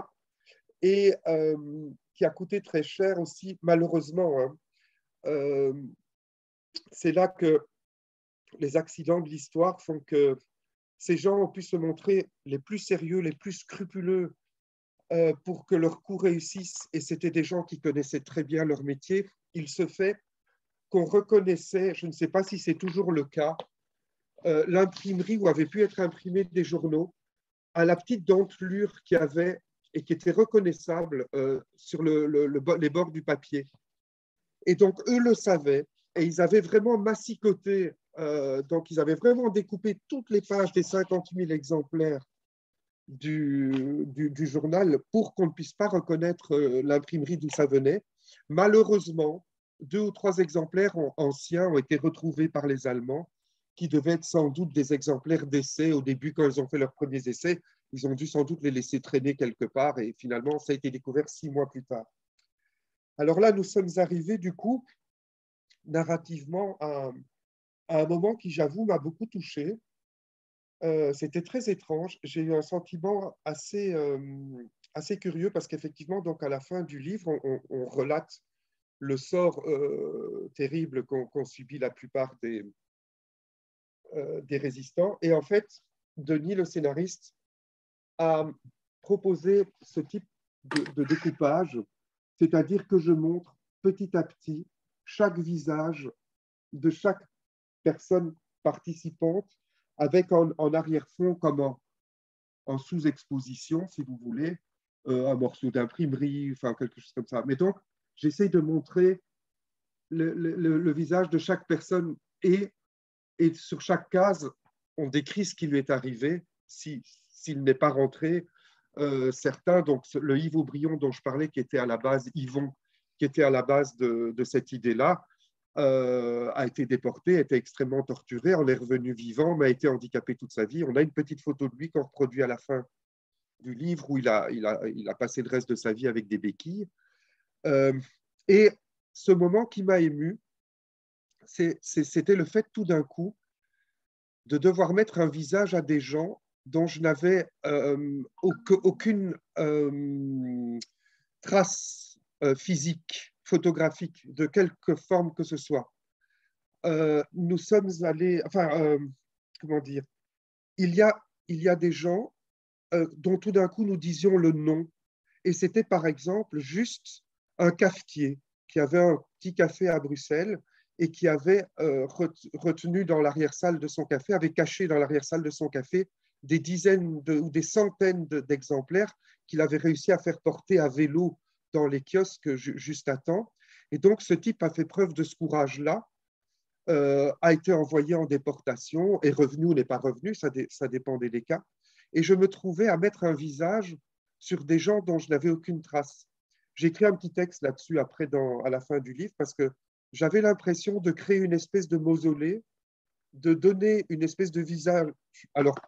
Et qui a coûté très cher aussi, malheureusement. Hein. C'est là que les accidents de l'histoire font que ces gens ont pu se montrer les plus sérieux, les plus scrupuleux pour que leur coup réussisse. Et c'était des gens qui connaissaient très bien leur métier. Il se fait qu'on reconnaissait, je ne sais pas si c'est toujours le cas, l'imprimerie où avaient pu être imprimés des journaux à la petite dentelure qu'il y avait et qui était reconnaissable sur les bords du papier. Et donc, eux le savaient et ils avaient vraiment massicoté, donc ils avaient vraiment découpé toutes les pages des 50 000 exemplaires du journal pour qu'on ne puisse pas reconnaître l'imprimerie d'où ça venait. Malheureusement, 2 ou 3 exemplaires anciens ont été retrouvés par les Allemands, qui devaient être sans doute des exemplaires d'essais. Au début, quand ils ont fait leurs premiers essais, ils ont dû sans doute les laisser traîner quelque part et finalement, ça a été découvert 6 mois plus tard. Alors là, nous sommes arrivés du coup, narrativement, à un moment qui, j'avoue, m'a beaucoup touché. C'était très étrange. J'ai eu un sentiment assez curieux parce qu'effectivement, donc à la fin du livre, on relate le sort terrible qu'ont subi la plupart des résistants. Et en fait, Denis, le scénariste, a proposé ce type de découpage, c'est-à-dire que je montre petit à petit chaque visage de chaque personne participante avec en arrière-fond comme en sous-exposition, si vous voulez, un morceau d'imprimerie, enfin quelque chose comme ça. Mais donc, j'essaie de montrer le visage de chaque personne et sur chaque case, on décrit ce qui lui est arrivé s'il n'est pas rentré. Certains, donc le Yves Aubryon dont je parlais, qui était à la base, Yvon, qui était à la base de cette idée-là, a été déporté, a été extrêmement torturé, en est revenu vivant, mais a été handicapé toute sa vie. On a une petite photo de lui qu'on reproduit à la fin du livre où il a passé le reste de sa vie avec des béquilles. Et ce moment qui m'a ému, c'était le fait tout d'un coup de devoir mettre un visage à des gens dont je n'avais aucune trace physique, photographique, de quelque forme que ce soit. Nous sommes allés, enfin, comment dire, il y a des gens dont tout d'un coup nous disions le nom. Et c'était par exemple juste un cafetier qui avait un petit café à Bruxelles et qui avait retenu dans l'arrière-salle de son café, avait caché dans l'arrière-salle de son café des dizaines ou des centaines d'exemplaires qu'il avait réussi à faire porter à vélo dans les kiosques juste à temps. Et donc, ce type a fait preuve de ce courage-là, a été envoyé en déportation, est revenu ou n'est pas revenu, ça dépendait des cas. Et je me trouvais à mettre un visage sur des gens dont je n'avais aucune trace. J'ai écrit un petit texte là-dessus après à la fin du livre parce que j'avais l'impression de créer une espèce de mausolée, de donner une espèce de visage alors,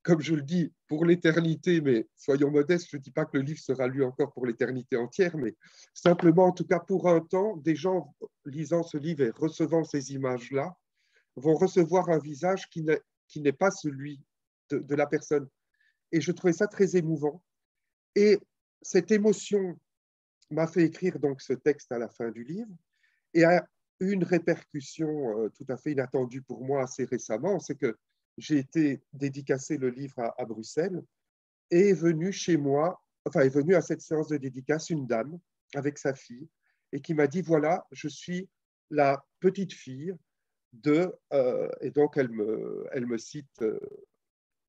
comme je le dis, pour l'éternité, mais soyons modestes, je ne dis pas que le livre sera lu encore pour l'éternité entière, mais simplement, en tout cas pour un temps, des gens lisant ce livre et recevant ces images-là vont recevoir un visage qui n'est pas celui de la personne. Et je trouvais ça très émouvant. Et cette émotion m'a fait écrire donc ce texte à la fin du livre et a eu une répercussion tout à fait inattendue pour moi assez récemment. C'est que j'ai été dédicacer le livre à Bruxelles et est venue chez moi, enfin est venue à cette séance de dédicace une dame avec sa fille et qui m'a dit voilà, je suis la petite fille de, et donc elle me cite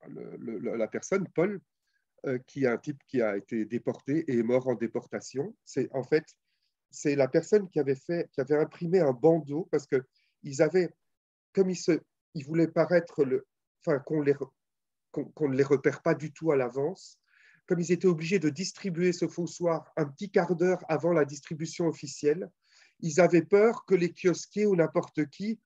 la personne, Paul, qui est un type qui a été déporté et est mort en déportation. En fait, c'est la personne qui avait imprimé un bandeau parce qu'ils avaient, comme ils voulaient paraître, qu'on ne les repère pas du tout à l'avance, comme ils étaient obligés de distribuer ce faussoir un petit quart d'heure avant la distribution officielle, ils avaient peur que les kiosquiers ou n'importe qui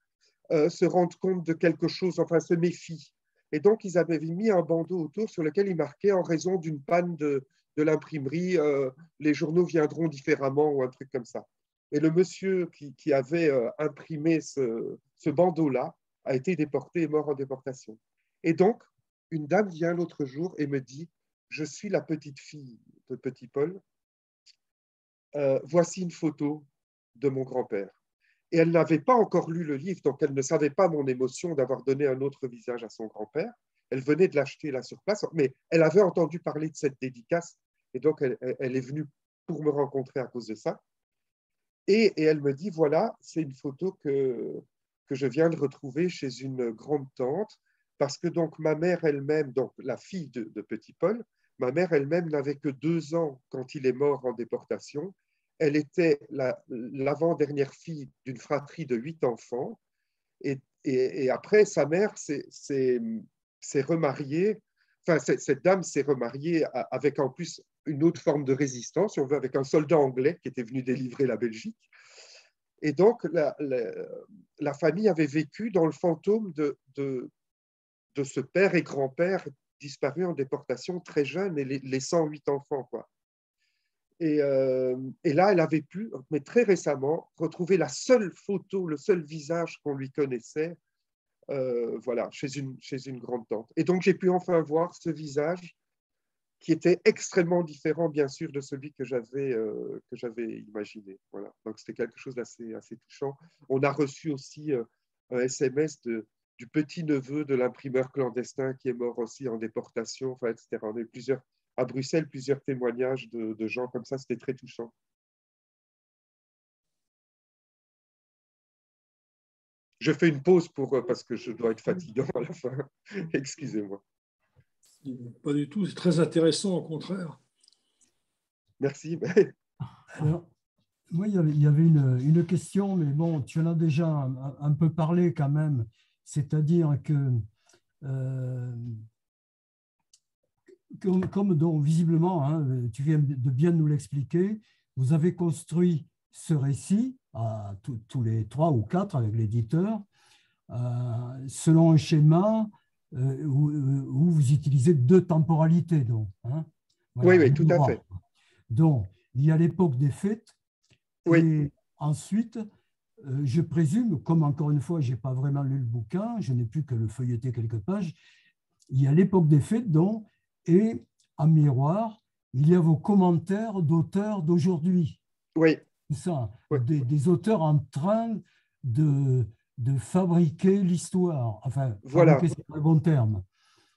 se rendent compte de quelque chose, enfin se méfient. Et donc, ils avaient mis un bandeau autour sur lequel ils marquaient en raison d'une panne de l'imprimerie, les journaux viendront différemment ou un truc comme ça. Et le monsieur qui avait imprimé ce bandeau-là a été déporté et mort en déportation. Et donc, une dame vient l'autre jour et me dit « Je suis la petite fille de Petit Paul. Voici une photo de mon grand-père. » Et elle n'avait pas encore lu le livre, donc elle ne savait pas mon émotion d'avoir donné un autre visage à son grand-père. Elle venait de l'acheter là sur place, mais elle avait entendu parler de cette dédicace, et donc elle est venue pour me rencontrer à cause de ça. Et elle me dit, voilà, c'est une photo que je viens de retrouver chez une grande-tante, parce que donc ma mère elle-même, donc la fille de Petit Paul, ma mère elle-même n'avait que 2 ans quand il est mort en déportation. Elle était l'avant-dernière fille d'une fratrie de 8 enfants. Et après, sa mère s'est remariée. Enfin, cette dame s'est remariée avec en plus une autre forme de résistance, si on veut, avec un soldat anglais qui était venu délivrer la Belgique. Et donc, la famille avait vécu dans le fantôme de ce père et grand-père disparus en déportation très jeunes et les 108 enfants, quoi. Et là, elle avait pu, mais très récemment, retrouver la seule photo, le seul visage qu'on lui connaissait, voilà, chez une grande-tante. Et donc, j'ai pu enfin voir ce visage qui était extrêmement différent, bien sûr, de celui que j'avais imaginé. Voilà. Donc, c'était quelque chose d'assez touchant. On a reçu aussi un SMS du petit-neveu de l'imprimeur clandestin qui est mort aussi en déportation, enfin, etc. On a eu à Bruxelles, plusieurs témoignages de gens comme ça, c'était très touchant. Je fais une pause parce que je dois être fatigant à la fin. Excusez-moi. Pas du tout, c'est très intéressant, au contraire. Merci. Alors, moi, il y avait une question, mais bon, tu en as déjà un peu parlé quand même, c'est-à-dire que comme donc, visiblement, hein, tu viens de bien nous l'expliquer, vous avez construit ce récit à tous les 3 ou 4 avec l'éditeur, selon un schéma où vous utilisez 2 temporalités. Donc, hein, voilà, oui, tout à fait. Donc, il y a l'époque des fêtes, oui. Et ensuite, je présume, comme encore une fois, je n'ai pas vraiment lu le bouquin, je n'ai plus que le feuilleté quelques pages, il y a l'époque des fêtes, donc, et en miroir, il y a vos commentaires d'auteurs d'aujourd'hui. Oui. C'est ça, oui. Des auteurs en train de fabriquer l'histoire. Enfin, voilà. Fabriquer, c'est pas le bon terme.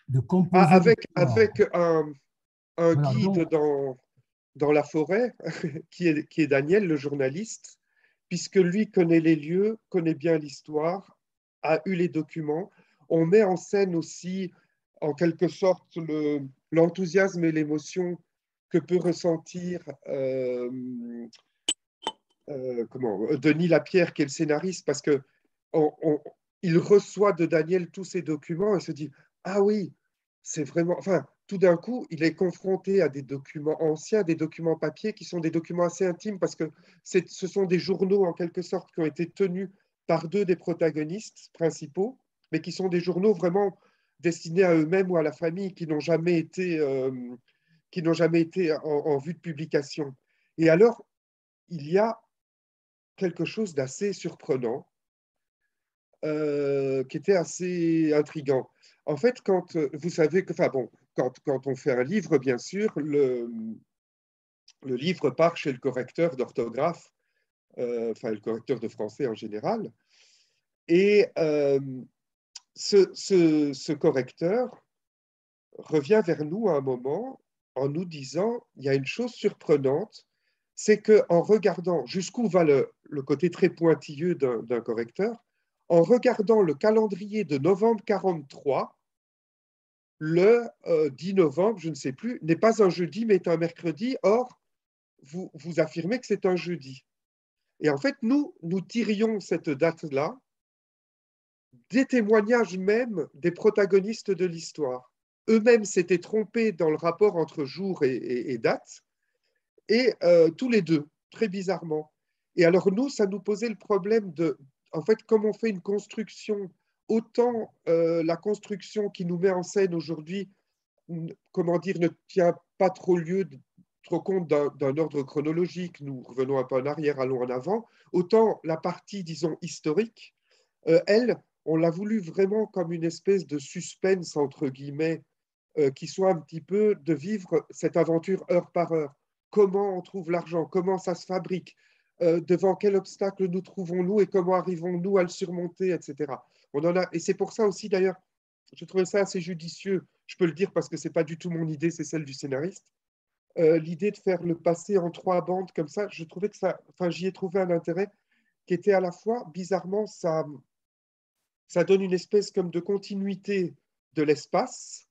De composer avec un voilà, guide donc, dans la forêt, qui est Daniel, le journaliste, puisque lui connaît les lieux, connaît bien l'histoire, a eu les documents. On met en scène aussi, en quelque sorte, l'enthousiasme et l'émotion que peut ressentir Denis Lapierre, qui est le scénariste, parce qu'il reçoit de Daniel tous ces documents et se dit « Ah oui, c'est vraiment… » Enfin, tout d'un coup, il est confronté à des documents anciens, des documents papier qui sont des documents assez intimes parce que ce sont des journaux en quelque sorte qui ont été tenus par 2 des protagonistes principaux, mais qui sont des journaux vraiment destinés à eux-mêmes ou à la famille, qui n'ont jamais été, en vue de publication. Et alors, il y a quelque chose d'assez surprenant, qui était assez intriguant. En fait, quand vous savez que, enfin bon, quand on fait un livre, bien sûr, le livre part chez le correcteur d'orthographe, enfin le correcteur de français en général, et ce correcteur revient vers nous à un moment en nous disant, il y a une chose surprenante, c'est qu'en regardant jusqu'où va le côté très pointilleux d'un correcteur, en regardant le calendrier de novembre 43, le 10 novembre, je ne sais plus, n'est pas un jeudi, mais est un mercredi. Or, vous affirmez que c'est un jeudi. Et en fait, nous tirions cette date-là des témoignages même des protagonistes de l'histoire. Eux-mêmes s'étaient trompés dans le rapport entre jour et date, et tous les deux, très bizarrement. Et alors nous, ça nous posait le problème de, en fait, comme on fait une construction, autant la construction qui nous met en scène aujourd'hui, comment dire, ne tient pas trop compte d'un ordre chronologique, nous revenons un peu en arrière, allons en avant, autant la partie, disons, historique, elle, on l'a voulu vraiment comme une espèce de suspense, entre guillemets, qui soit un petit peu de vivre cette aventure heure par heure. Comment on trouve l'argent, comment ça se fabrique, devant quel obstacle nous trouvons-nous et comment arrivons-nous à le surmonter, etc. Et c'est pour ça aussi, d'ailleurs, je trouvais ça assez judicieux, je peux le dire parce que ce n'est pas du tout mon idée, c'est celle du scénariste, l'idée de faire le passé en 3 bandes comme ça, je trouvais que ça, enfin, j'y ai trouvé un intérêt qui était à la fois, bizarrement, ça donne une espèce comme de continuité de l'espace,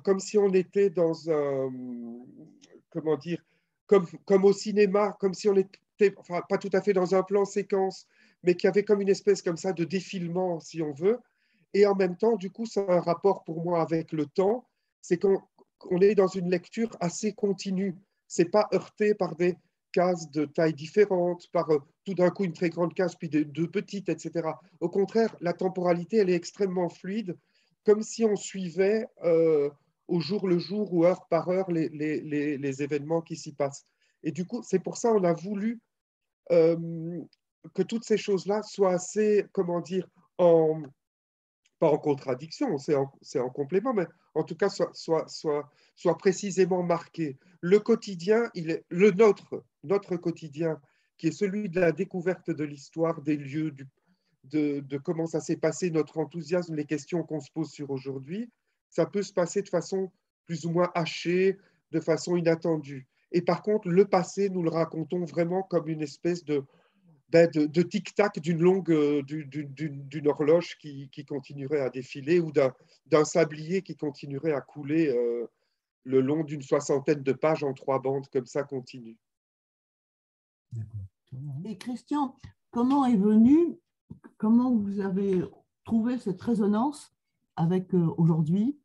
comme si on était dans un, comment dire, comme au cinéma, comme si on était, enfin, pas tout à fait dans un plan séquence, mais qu'il y avait comme une espèce comme ça de défilement, si on veut. Et en même temps, du coup, c'est un rapport pour moi avec le temps, c'est qu'on est dans une lecture assez continue. C'est pas heurté par des cases de tailles différentes, par tout d'un coup une très grande case, puis deux petites, etc. Au contraire, la temporalité, elle est extrêmement fluide, comme si on suivait au jour le jour ou heure par heure les événements qui s'y passent. Et du coup, c'est pour ça qu'on a voulu que toutes ces choses-là soient assez, comment dire, pas en contradiction, c'est en complément, mais en tout cas, soit précisément marquées. Le quotidien, notre quotidien, qui est celui de la découverte de l'histoire, des lieux, de comment ça s'est passé, notre enthousiasme, les questions qu'on se pose sur aujourd'hui, ça peut se passer de façon plus ou moins hachée, de façon inattendue. Et par contre, le passé, nous le racontons vraiment comme une espèce de tic-tac d'une horloge qui continuerait à défiler ou d'un sablier qui continuerait à couler le long d'une 60aine de pages en 3 bandes, comme ça continue. Et Christian, comment vous avez trouvé cette résonance avec aujourd'hui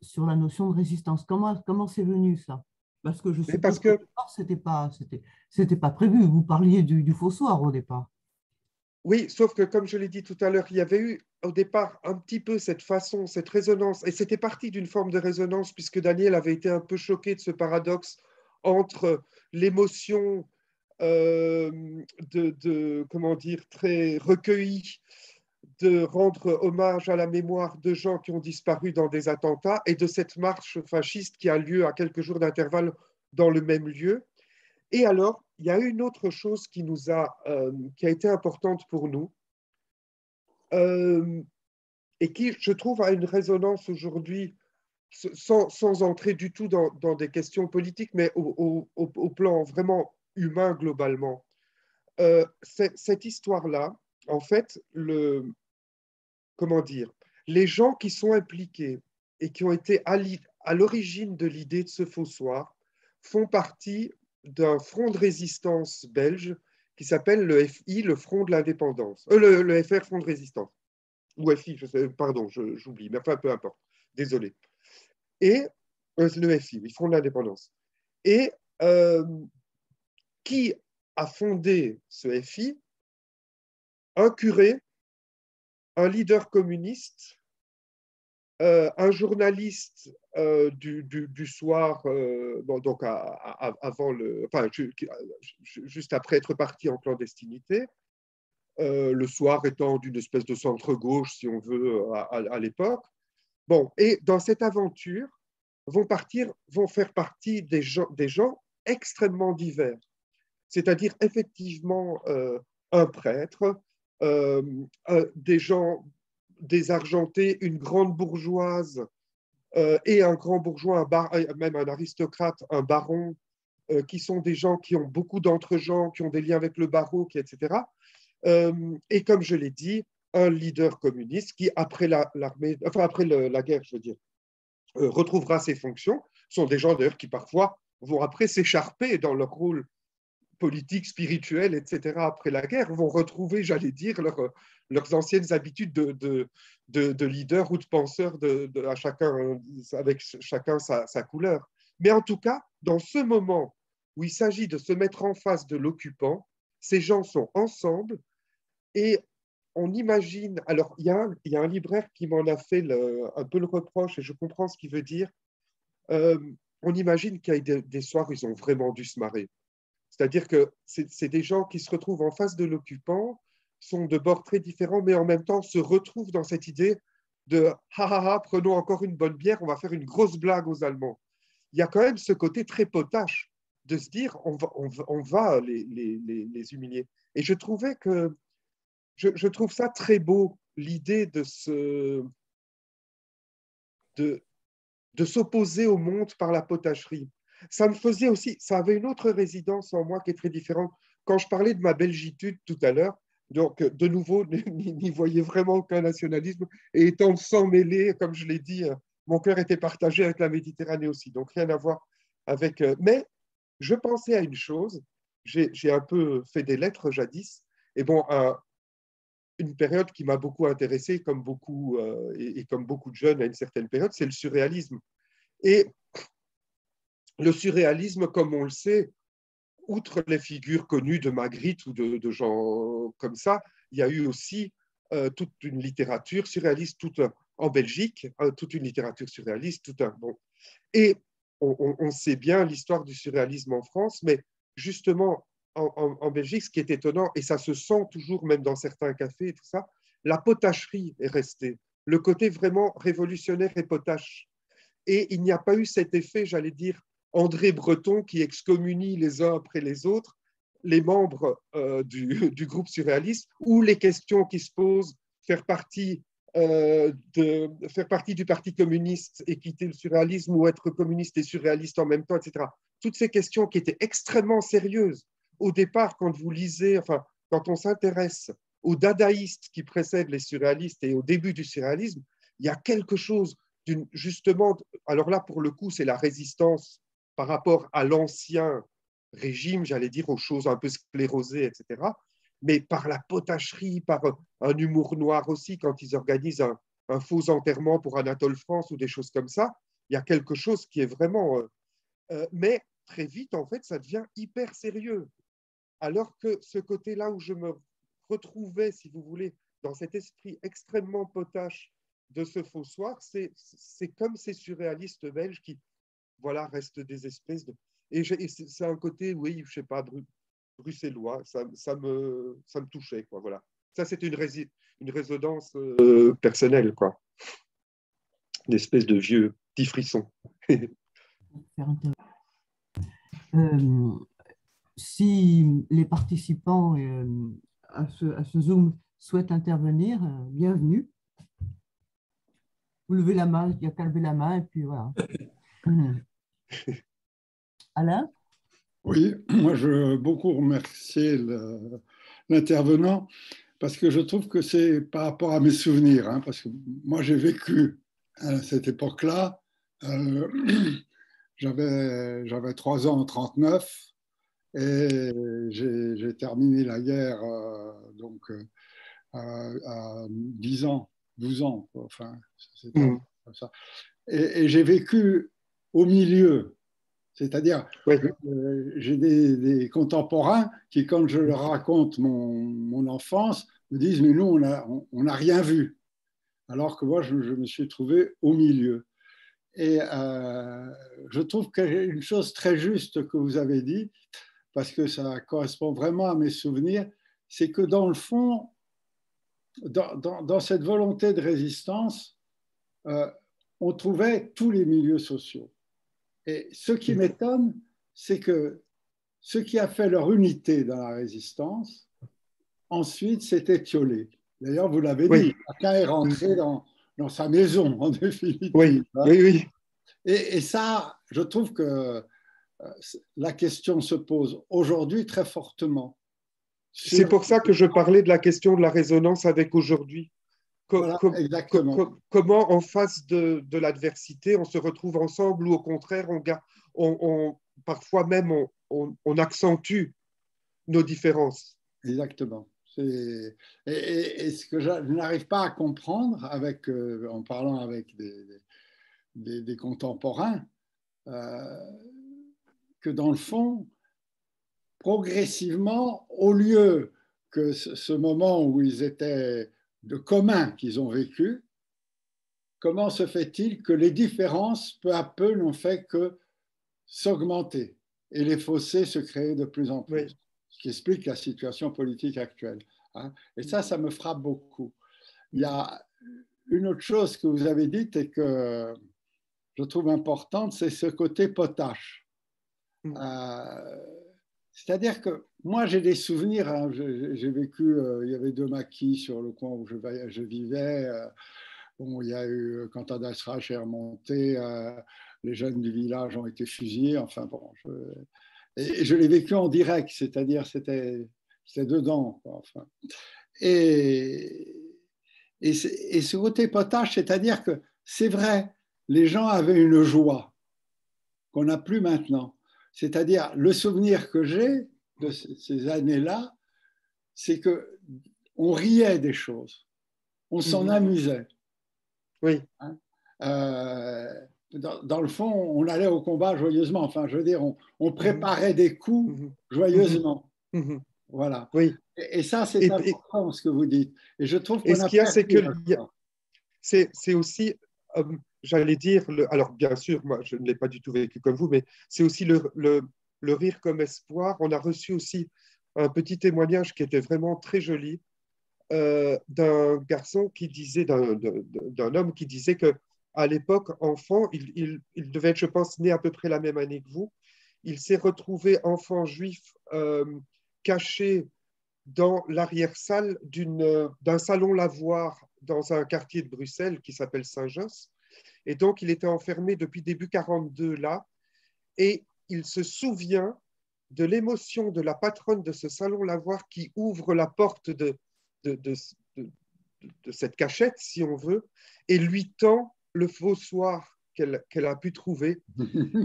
sur la notion de résistance? Comment c'est venu ça? Parce que je suppose qu'au départ, c'était pas prévu. Vous parliez du Fossoir au départ. Oui, sauf que comme je l'ai dit tout à l'heure, il y avait eu au départ un petit peu cette façon, cette résonance, et c'était parti d'une forme de résonance puisque Daniel avait été un peu choqué de ce paradoxe entre l'émotion comment dire, très recueillie de rendre hommage à la mémoire de gens qui ont disparu dans des attentats et de cette marche fasciste qui a lieu à quelques jours d'intervalle dans le même lieu. Et alors, il y a une autre chose qui a été importante pour nous et qui, je trouve, a une résonance aujourd'hui, sans entrer du tout dans des questions politiques, mais au plan vraiment humain globalement. Cette histoire-là, en fait, comment dire, les gens qui sont impliqués et qui ont été à l'origine de l'idée de ce fossoir font partie d'un front de résistance belge qui s'appelle le FI, le Front de l'Indépendance. Le FR, Front de Résistance. Ou FI, pardon, j'oublie, mais enfin, peu importe. Désolé. Et le FI, le Front de l'Indépendance. Et qui a fondé ce FI? Un curé, un leader communiste un journaliste du soir, bon, donc avant enfin, juste après être parti en clandestinité, le soir étant d'une espèce de centre-gauche, si on veut, à l'époque. Bon, et dans cette aventure, vont faire partie des gens extrêmement divers. C'est-à-dire effectivement un prêtre, des gens désargentés, une grande bourgeoise et un grand bourgeois, même un aristocrate, un baron, qui sont des gens qui ont beaucoup d'entre-gens, qui ont des liens avec le barreau, etc. Et comme je l'ai dit, un leader communiste qui, après après la guerre, je veux dire, retrouvera ses fonctions. Ce sont des gens d'ailleurs qui parfois vont après s'écharper dans leur rôle politique, spirituel, etc. après la guerre, vont retrouver, j'allais dire, leurs anciennes habitudes de leader ou de penseur à chacun, avec chacun sa couleur. Mais en tout cas, dans ce moment où il s'agit de se mettre en face de l'occupant, ces gens sont ensemble et on imagine, alors il y a un libraire qui m'en a fait un peu le reproche et je comprends ce qu'il veut dire, on imagine qu'il y a des soirs où ils ont vraiment dû se marrer. C'est-à-dire que c'est des gens qui se retrouvent en face de l'occupant, sont de bords très différents, mais en même temps se retrouvent dans cette idée de « ha ha ha, prenons encore une bonne bière, on va faire une grosse blague aux Allemands ». Il y a quand même ce côté très potache de se dire on va les humilier. Et je trouvais que je trouve ça très beau, l'idée de s'opposer au monde par la potacherie. Ça me faisait aussi, ça avait une autre résidence en moi qui est très différente. Quand je parlais de ma belgitude tout à l'heure, donc de nouveau, n'y voyez vraiment aucun nationalisme, et étant sans mêlé, comme je l'ai dit, mon cœur était partagé avec la Méditerranée aussi, donc rien à voir avec... Mais je pensais à une chose, j'ai un peu fait des lettres jadis, et bon, une période qui m'a beaucoup intéressé, comme beaucoup, et comme beaucoup de jeunes à une certaine période, c'est le surréalisme. Et le surréalisme, comme on le sait, outre les figures connues de Magritte ou de gens comme ça, il y a eu aussi toute une littérature surréaliste en Belgique, toute une littérature surréaliste, bon. Et on sait bien l'histoire du surréalisme en France, mais justement, en Belgique, ce qui est étonnant, et ça se sent toujours même dans certains cafés et tout ça, la potacherie est restée. Le côté vraiment révolutionnaire et potache. Et il n'y a pas eu cet effet, j'allais dire, André Breton qui excommunie les uns après les autres les membres du groupe surréaliste, ou les questions qui se posent, faire partie du Parti communiste et quitter le surréalisme, ou être communiste et surréaliste en même temps, etc. Toutes ces questions qui étaient extrêmement sérieuses. Au départ, quand vous lisez, enfin, quand on s'intéresse aux dadaïstes qui précèdent les surréalistes et au début du surréalisme, il y a quelque chose justement, alors là, pour le coup, c'est la résistance par rapport à l'ancien régime, j'allais dire, aux choses un peu sclérosées, etc. Mais par la potacherie, par un humour noir aussi, quand ils organisent un faux enterrement pour Anatole France ou des choses comme ça, il y a quelque chose qui est vraiment... mais très vite, en fait, ça devient hyper sérieux. Alors que ce côté-là où je me retrouvais, si vous voulez, dans cet esprit extrêmement potache de ce faux soir, c'est comme ces surréalistes belges qui, voilà, restent des espèces de... Et c'est un côté, oui, je sais pas, bruxellois, ça me touchait, quoi, voilà. Ça, c'est une résonance personnelle, quoi. Une espèce de vieux petit frisson. Si les participants à ce Zoom souhaitent intervenir, bienvenue. Vous levez la main, il y a qu'à lever la main, et puis voilà. Alain? Oui, moi je veux beaucoup remercier l'intervenant parce que je trouve que c'est par rapport à mes souvenirs, hein, parce que moi j'ai vécu à cette époque-là, j'avais 3 ans en 1939 et j'ai terminé la guerre donc à 10 ans, 12 ans, quoi. Enfin, c'était comme ça. Et j'ai vécu au milieu. C'est-à-dire, ouais. J'ai des contemporains qui, quand je leur raconte mon enfance, me disent « mais nous, on n'a rien vu ». alors que moi, je me suis trouvé au milieu. Et je trouve qu'une chose très juste que vous avez dit, parce que ça correspond vraiment à mes souvenirs, c'est que dans le fond, dans cette volonté de résistance, on trouvait tous les milieux sociaux. Et ce qui m'étonne, c'est que ce qui a fait leur unité dans la résistance, ensuite, s'est étiolé. D'ailleurs, vous l'avez dit, chacun est rentré dans sa maison, en définitive. Oui, oui, oui. Et ça, je trouve que la question se pose aujourd'hui très fortement. C'est pour ça que je parlais de la question de la résonance avec aujourd'hui. Voilà, exactement. Comment, en face de l'adversité, on se retrouve ensemble ou au contraire, parfois même, on accentue nos différences. Exactement. Et ce que je n'arrive pas à comprendre en parlant avec des contemporains, que dans le fond, progressivement, au lieu que ce moment où ils étaient de commun qu'ils ont vécu, comment se fait-il que les différences, peu à peu, n'ont fait que s'augmenter et les fossés se créer de plus en plus, oui. Ce qui explique la situation politique actuelle. Et ça me frappe beaucoup. Il y a une autre chose que vous avez dite et que je trouve importante, c'est ce côté potache. C'est-à-dire que moi, j'ai des souvenirs. J'ai vécu, il y avait 2 maquis sur le coin où je vivais. Bon, il y a eu, quand Adasrach est remonté, les jeunes du village ont été fusillés. Enfin bon, et je l'ai vécu en direct, c'est-à-dire c'était dedans. Enfin. Et ce côté potache, c'est-à-dire que c'est vrai, les gens avaient une joie qu'on n'a plus maintenant. C'est-à-dire, le souvenir que j'ai de ces années-là, c'est qu'on riait des choses, on s'en amusait. Oui. Dans le fond, on allait au combat joyeusement. Enfin, je veux dire, on préparait des coups joyeusement. Voilà. Oui. Et ça, c'est important ce que vous dites. Et je trouve qu'on ce qu'il y a, c'est que c'est aussi, j'allais dire, alors bien sûr, moi je ne l'ai pas du tout vécu comme vous, mais c'est aussi le rire comme espoir. On a reçu aussi un petit témoignage qui était vraiment très joli d'un garçon qui disait, d'un homme qui disait que à l'époque, enfant, il devait être, je pense, né à peu près la même année que vous. Il s'est retrouvé enfant juif caché dans l'arrière-salle d'un salon lavoir dans un quartier de Bruxelles qui s'appelle Saint-Josse. Et donc, il était enfermé depuis début 1942 là. Et il se souvient de l'émotion de la patronne de ce salon lavoir qui ouvre la porte de cette cachette, si on veut, et lui tend le fossoir qu'elle a pu trouver.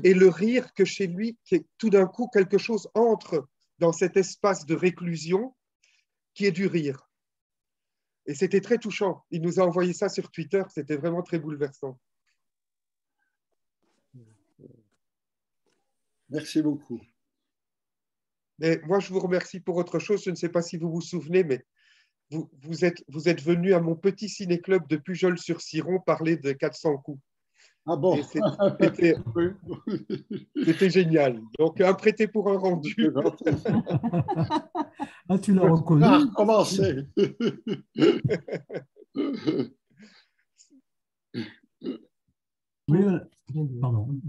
Et le rire que chez lui, tout d'un coup, quelque chose entre dans cet espace de réclusion qui est du rire. Et c'était très touchant. Il nous a envoyé ça sur Twitter. C'était vraiment très bouleversant. Merci beaucoup. Mais moi, je vous remercie pour autre chose. Je ne sais pas si vous vous souvenez, mais vous êtes venu à mon petit ciné-club de Pujol-sur-Ciron parler de 400 coups. Ah bon? C'était génial. Donc, un prêté pour un rendu. Ah, tu l'as reconnu? Ah, commencez. Oui, pardon.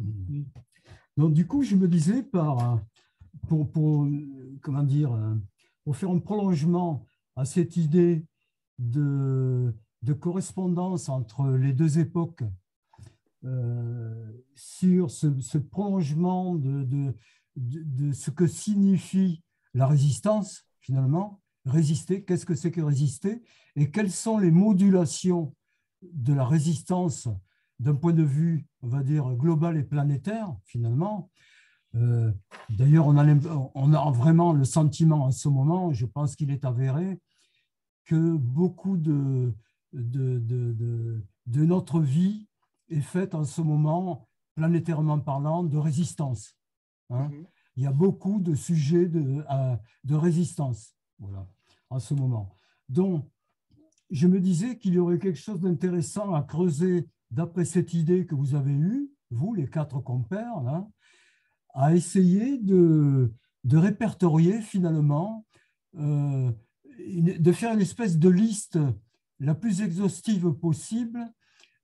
Donc, du coup, je me disais, comment dire, pour faire un prolongement à cette idée de correspondance entre les deux époques, sur ce prolongement de ce que signifie la résistance, finalement. Résister, qu'est-ce que c'est que résister? Et quelles sont les modulations de la résistance d'un point de vue, on va dire, global et planétaire, finalement. D'ailleurs, on a vraiment le sentiment en ce moment, je pense qu'il est avéré, que beaucoup de notre vie est faite en ce moment, planétairement parlant, de résistance. Il y a beaucoup de sujets de résistance, voilà, en ce moment. Donc, je me disais qu'il y aurait quelque chose d'intéressant à creuser d'après cette idée que vous avez eue, vous, les 4 compères, là, à essayer de répertorier finalement, de faire une espèce de liste la plus exhaustive possible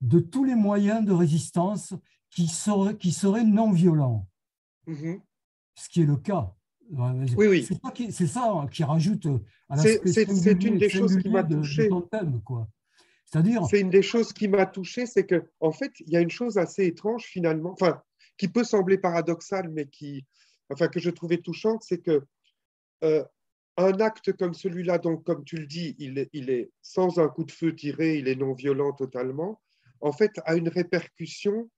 de tous les moyens de résistance qui seraient non violents. Mhm. Ce qui est le cas. Oui, oui. C'est ça qui rajoute à l'aspect singulier de ton thème, quoi. C'est-à-dire… C'est une des choses qui m'a touché, c'est que en fait, il y a une chose assez étrange finalement, enfin, qui peut sembler paradoxale, mais que je trouvais touchante, c'est que un acte comme celui-là, donc comme tu le dis, il est sans un coup de feu tiré, il est non violent totalement, en fait, a une répercussion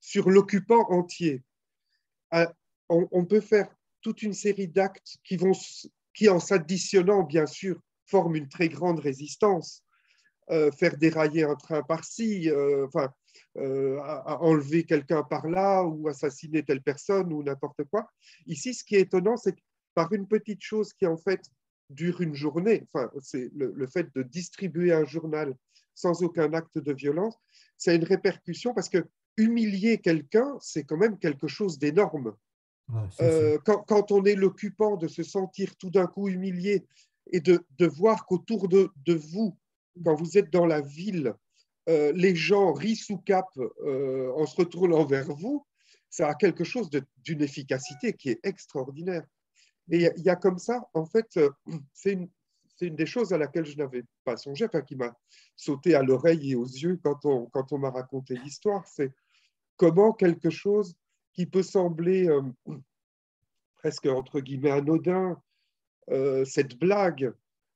sur l'occupant entier. On peut faire toute une série d'actes qui, en s'additionnant, bien sûr, forment une très grande résistance. Faire dérailler un train par-ci, enlever quelqu'un par là, ou assassiner telle personne, ou n'importe quoi. Ici, ce qui est étonnant, c'est que par une petite chose qui, en fait, dure une journée, c'est le fait de distribuer un journal sans aucun acte de violence, ça a une répercussion parce que humilier quelqu'un, c'est quand même quelque chose d'énorme. Ouais, quand on est l'occupant, de se sentir tout d'un coup humilié et de voir qu'autour de vous, quand vous êtes dans la ville, les gens rient sous cape en se retournant vers vous, ça a quelque chose d'une efficacité qui est extraordinaire. Et il y a comme ça, en fait, c'est une des choses à laquelle je n'avais pas songé, qui m'a sauté à l'oreille et aux yeux quand on m'a raconté l'histoire, c'est comment quelque chose qui peut sembler presque, entre guillemets, anodin, cette blague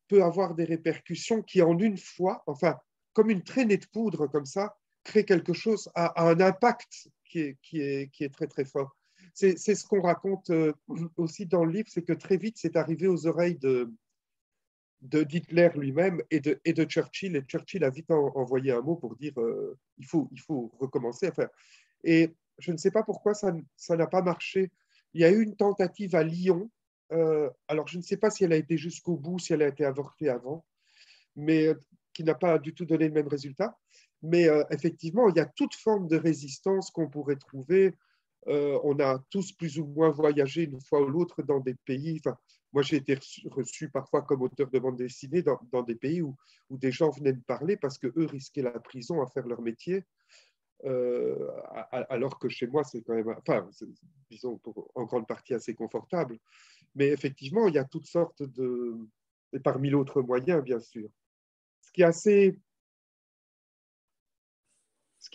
peut avoir des répercussions qui, en une fois, comme une traînée de poudre comme ça, crée quelque chose, a un impact qui est très, très fort. C'est ce qu'on raconte aussi dans le livre, c'est que très vite, c'est arrivé aux oreilles d'Hitler lui-même et de Churchill. Et Churchill a vite envoyé un mot pour dire il faut recommencer. Et je ne sais pas pourquoi ça n'a pas marché. Il y a eu une tentative à Lyon. Alors, je ne sais pas si elle a été jusqu'au bout, si elle a été avortée avant, mais qui n'a pas du tout donné le même résultat. Mais effectivement, il y a toute forme de résistance qu'on pourrait trouver. On a tous plus ou moins voyagé une fois ou l'autre dans des pays. Moi, j'ai été reçu parfois comme auteur de bande dessinée dans des pays où des gens venaient me parler parce qu'eux risquaient la prison à faire leur métier. Alors que chez moi, c'est quand même, disons, en grande partie assez confortable. Mais effectivement, il y a toutes sortes et parmi d'autres moyens, bien sûr. Ce qui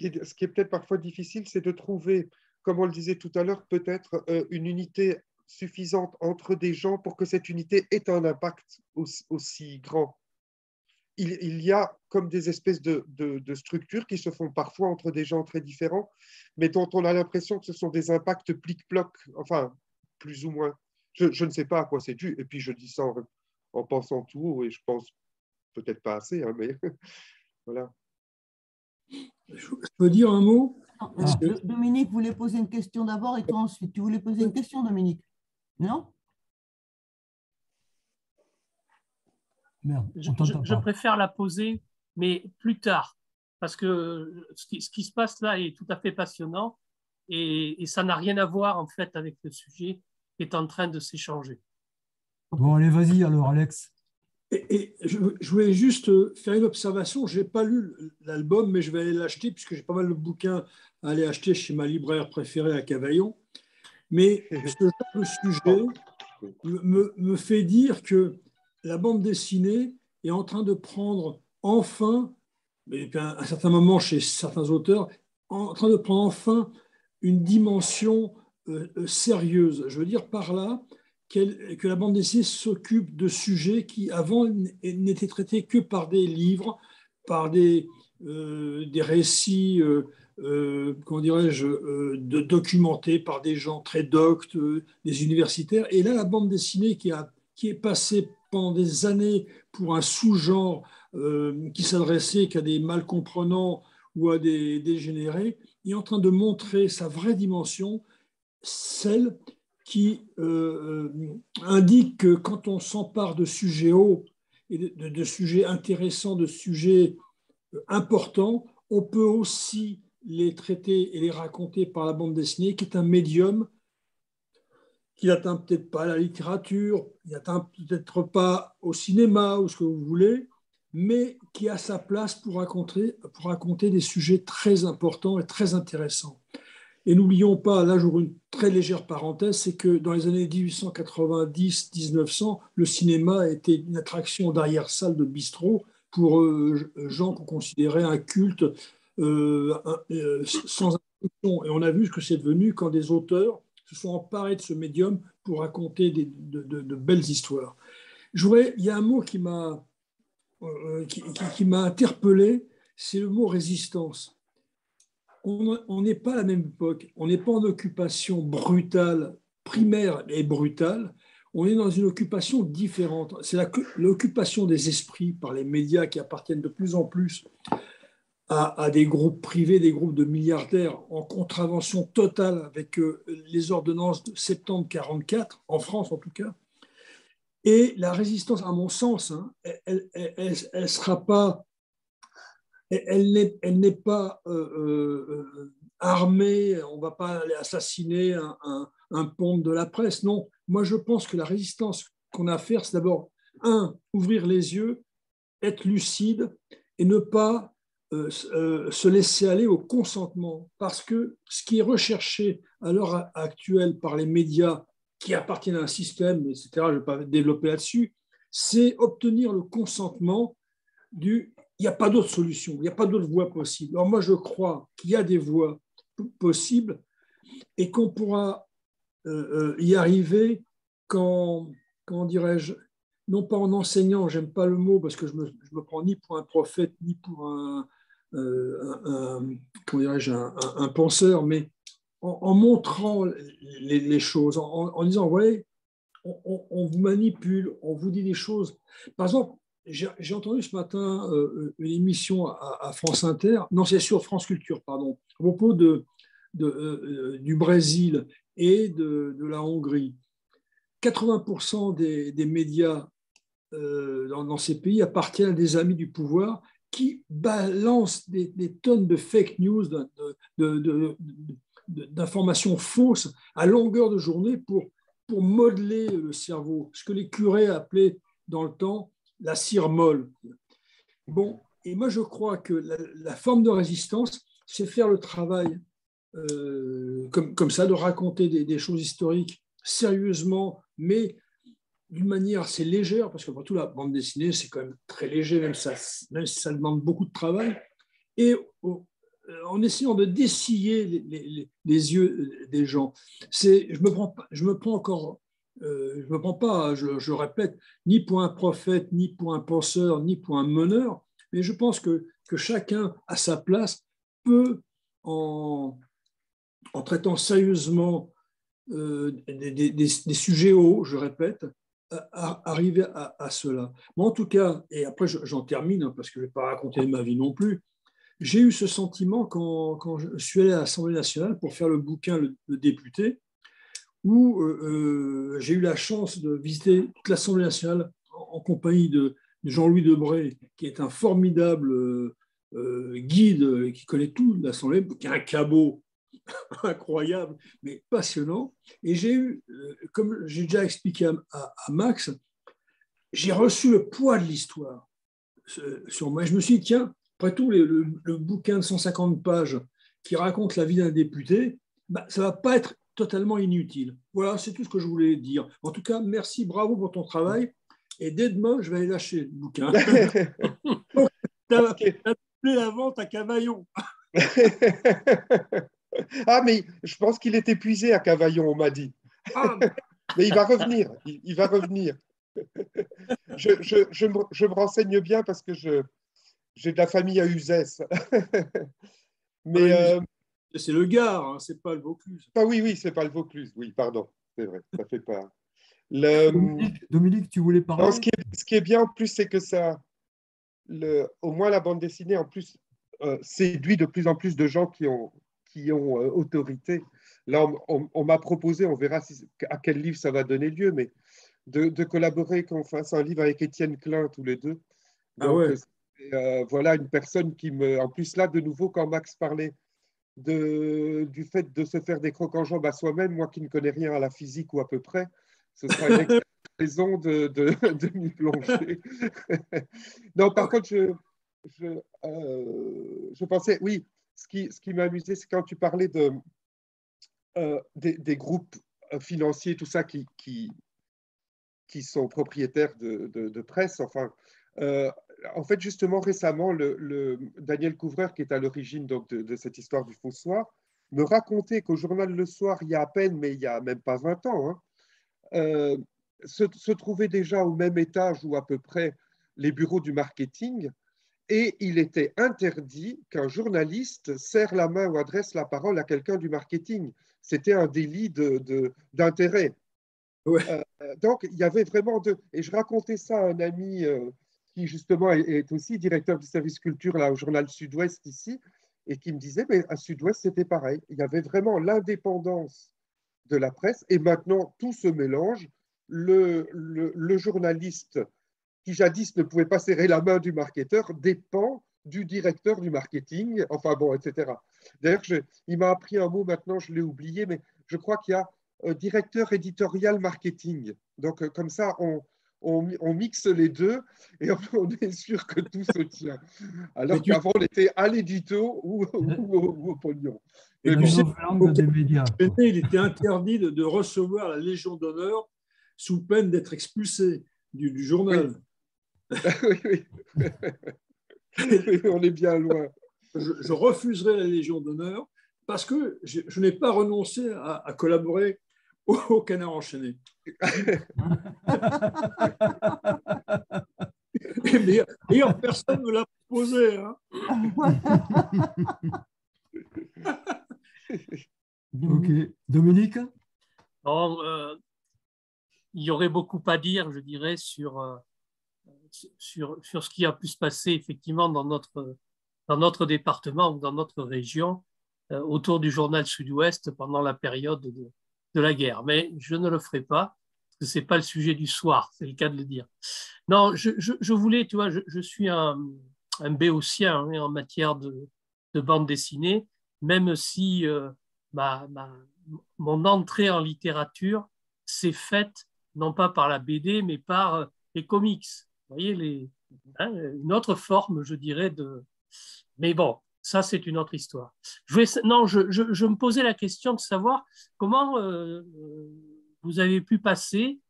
est peut-être parfois difficile, c'est de trouver, comme on le disait tout à l'heure, peut-être une unité suffisante entre des gens pour que cette unité ait un impact aussi grand. Il y a comme des espèces de structures qui se font parfois entre des gens très différents, mais dont on a l'impression que ce sont des impacts plic-ploc, plus ou moins. Je ne sais pas à quoi c'est dû, et puis je dis ça en pensant tout haut, et je pense peut-être pas assez, mais voilà. Je peux dire un mot? Dominique voulait poser une question d'abord et toi ensuite. Tu voulais poser une question, Dominique? Non? Merde, je préfère la poser, mais plus tard, parce que ce qui se passe là est tout à fait passionnant et ça n'a rien à voir en fait avec le sujet qui est en train de s'échanger. Bon, allez, vas-y alors, Alex. Et je voulais juste faire une observation. Je n'ai pas lu l'album, mais je vais aller l'acheter puisque j'ai pas mal de bouquins à aller acheter chez ma libraire préférée à Cavaillon. Mais ce genre de sujet me fait dire que la bande dessinée est en train de prendre enfin, mais à un certain moment chez certains auteurs, en train de prendre enfin une dimension sérieuse. Je veux dire par là que la bande dessinée s'occupe de sujets qui avant n'étaient traités que par des livres, par des récits, comment dirais-je, documentés par des gens très doctes, des universitaires. Et là, la bande dessinée qui est passée pendant des années pour un sous-genre qui s'adressait qu'à des mal-comprenants ou à des dégénérés, est en train de montrer sa vraie dimension, celle qui indique que quand on s'empare de sujets hauts et de sujets intéressants, de sujets importants, on peut aussi les traiter et les raconter par la bande dessinée, qui est un médium qui n'atteint peut-être pas la littérature, qui n'atteint peut-être pas au cinéma ou ce que vous voulez, mais qui a sa place pour raconter des sujets très importants et très intéressants. Et n'oublions pas, là j'ouvre une très légère parenthèse, c'est que dans les années 1890-1900, le cinéma était une attraction d'arrière-salle de bistrot pour gens qu'on considérait incultes, sans instruction. Et on a vu ce que c'est devenu quand des auteurs se sont emparés de ce médium pour raconter de belles histoires. Il y a un mot qui m'a interpellé, c'est le mot résistance. On n'est pas à la même époque, on n'est pas en occupation brutale, primaire et brutale, on est dans une occupation différente. C'est l'occupation des esprits par les médias qui appartiennent de plus en plus à des groupes privés, des groupes de milliardaires en contravention totale avec les ordonnances de septembre 1944, en France en tout cas. Et la résistance, à mon sens, hein, elle sera pas... Elle n'est pas armée, on ne va pas aller assassiner un ponte de la presse. Non, moi je pense que la résistance qu'on a à faire, c'est d'abord, ouvrir les yeux, être lucide et ne pas se laisser aller au consentement. Parce que ce qui est recherché à l'heure actuelle par les médias qui appartiennent à un système, etc., je ne vais pas développer là-dessus, c'est obtenir le consentement il n'y a pas d'autre solution, il n'y a pas d'autre voie possible. Alors moi, je crois qu'il y a des voies possibles et qu'on pourra y arriver comment dirais-je, non pas en enseignant, j'aime pas le mot parce que je me prends ni pour un prophète, ni pour comment dirais-je, un penseur, mais en montrant les choses, en disant, ouais, on vous manipule, on vous dit des choses. Par exemple, j'ai entendu ce matin une émission à France Inter, non, c'est sur France Culture, pardon, à propos du Brésil et de la Hongrie. 80% des médias dans ces pays appartiennent à des amis du pouvoir qui balancent des tonnes de fake news, d'informations fausses à longueur de journée pour modeler le cerveau, ce que les curés appelaient dans le temps la cire molle. Bon, et moi je crois que la forme de résistance, c'est faire le travail comme ça, de raconter des choses historiques sérieusement, mais d'une manière assez légère, parce que pour tout, la bande dessinée, c'est quand même très léger, même si ça demande beaucoup de travail, et en essayant de dessiller les yeux des gens. Je me prends pas, je répète, ni pour un prophète, ni pour un penseur, ni pour un meneur, mais je pense que chacun, à sa place, peut, en traitant sérieusement des sujets hauts, je répète, arriver à cela. Moi, en tout cas, et après j'en termine, parce que je ne vais pas raconter ma vie non plus, j'ai eu ce sentiment quand je suis allé à l'Assemblée nationale pour faire le bouquin Le député, où j'ai eu la chance de visiter toute l'Assemblée nationale en compagnie de Jean-Louis Debré, qui est un formidable guide qui connaît tout l'Assemblée, qui a un cabot incroyable, mais passionnant. Et j'ai eu, comme j'ai déjà expliqué à Max, j'ai reçu le poids de l'histoire sur moi. Je me suis dit, tiens, après tout, le bouquin de 150 pages qui raconte la vie d'un député, ça ne va pas être totalement inutile. Voilà, c'est tout ce que je voulais dire. En tout cas, merci, bravo pour ton travail. Et dès demain, je vais aller lâcher le bouquin. Tu as appelé la vente à Cavaillon. Ah, mais je pense qu'il est épuisé à Cavaillon, on m'a dit. Mais il va revenir. Il va revenir. Je me renseigne bien parce que j'ai de la famille à Uzès. Mais c'est le Gard, hein, c'est pas le Vaucluse. Ah oui, c'est pas le Vaucluse. Oui, pardon, c'est vrai, ça fait pas. Dominique, tu voulais parler? Non, ce qui est bien en plus, c'est que ça, au moins la bande dessinée, en plus, séduit de plus en plus de gens qui ont autorité. Là, on m'a proposé, on verra à quel livre ça va donner lieu, mais de collaborer, qu'on fasse un livre avec Étienne Klein tous les deux. Donc, voilà une personne qui me... En plus, là, de nouveau, quand Max parlait du fait de se faire des crocs en jambes à soi-même, moi qui ne connais rien à la physique ou à peu près, ce sera une excellente raison de m'y plonger. Non, par contre, je pensais, oui, ce qui m'a amusé, c'est quand tu parlais des groupes financiers, tout ça, qui sont propriétaires de presse. Enfin, en fait, justement, récemment, le Daniel Couvreur, qui est à l'origine de cette histoire du Faux Soir, me racontait qu'au journal Le Soir, il y a à peine, mais il n'y a même pas 20 ans, hein, se trouvaient déjà au même étage ou à peu près les bureaux du marketing, et il était interdit qu'un journaliste serre la main ou adresse la parole à quelqu'un du marketing. C'était un délit d'intérêt. Ouais. Donc, il y avait vraiment deux. Et je racontais ça à un ami qui, justement, est aussi directeur du service culture là, au journal Sud-Ouest ici, et qui me disait, mais à Sud-Ouest, c'était pareil. Il y avait vraiment l'indépendance de la presse, et maintenant, tout se mélange. Le journaliste qui jadis ne pouvait pas serrer la main du marketeur dépend du directeur du marketing, enfin bon, etc. D'ailleurs, il m'a appris un mot maintenant, je l'ai oublié, mais je crois qu'il y a directeur éditorial marketing. Donc, comme ça, on mixe les deux et on est sûr que tout se tient. Alors qu'avant, on était à l'édito ou au pognon. Et La tu sais, nouvelle langue des médias. il était interdit de recevoir la Légion d'honneur sous peine d'être expulsé du journal. Oui. Oui. Oui, on est bien loin. Je refuserai la Légion d'honneur parce que je n'ai pas renoncé à collaborer au Canard enchaîné. Et personne ne me l'a proposé. Hein. Ok. Dominique? Non, il y aurait beaucoup à dire, je dirais, sur ce qui a pu se passer effectivement dans notre département ou dans notre région autour du journal Sud-Ouest pendant la période de la guerre. Mais je ne le ferai pas, parce que ce n'est pas le sujet du soir, c'est le cas de le dire. Non, je voulais, tu vois, je suis un béotien hein, en matière de bande dessinée, même si mon entrée en littérature s'est faite non pas par la BD, mais par les comics. Vous voyez, une autre forme, je dirais, de... Mais bon, ça, c'est une autre histoire. Je me posais la question de savoir comment vous avez pu passer,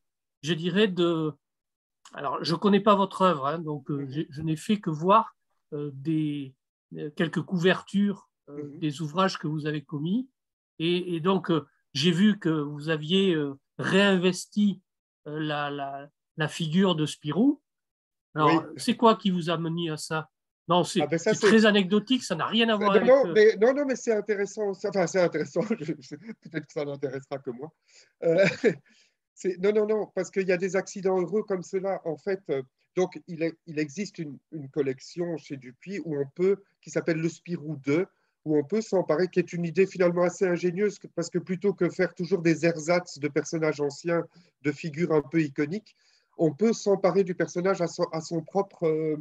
je dirais, de... Alors, je ne connais pas votre œuvre, hein, donc je n'ai fait que voir quelques couvertures des ouvrages que vous avez commis. Et donc, j'ai vu que vous aviez réinvesti la figure de Spirou. Alors, Oui. c'est quoi qui vous a mené à ça? Non, c'est ça, très anecdotique, ça n'a rien à voir avec... Non, mais c'est intéressant. Enfin, c'est intéressant. Peut-être que ça n'intéressera que moi. Non, parce qu'il y a des accidents heureux comme cela. En fait, donc, il existe une collection chez Dupuis qui s'appelle le Spirou 2, où on peut s'emparer, qui est une idée finalement assez ingénieuse, parce que plutôt que faire toujours des ersatz de personnages anciens, de figures un peu iconiques, on peut s'emparer du personnage à son propre,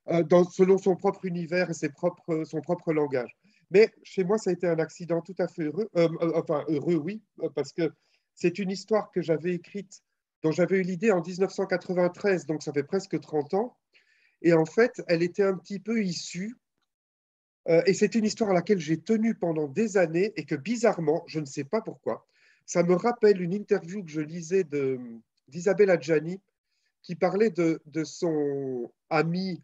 selon son propre univers et son propre langage. Mais chez moi, ça a été un accident tout à fait heureux, heureux, oui, parce que c'est une histoire que j'avais écrite, dont j'avais eu l'idée en 1993, donc ça fait presque 30 ans, et en fait, elle était un petit peu issue, et c'est une histoire à laquelle j'ai tenu pendant des années, et que bizarrement, je ne sais pas pourquoi, ça me rappelle une interview que je lisais d'Isabelle Adjani, qui parlait de son ami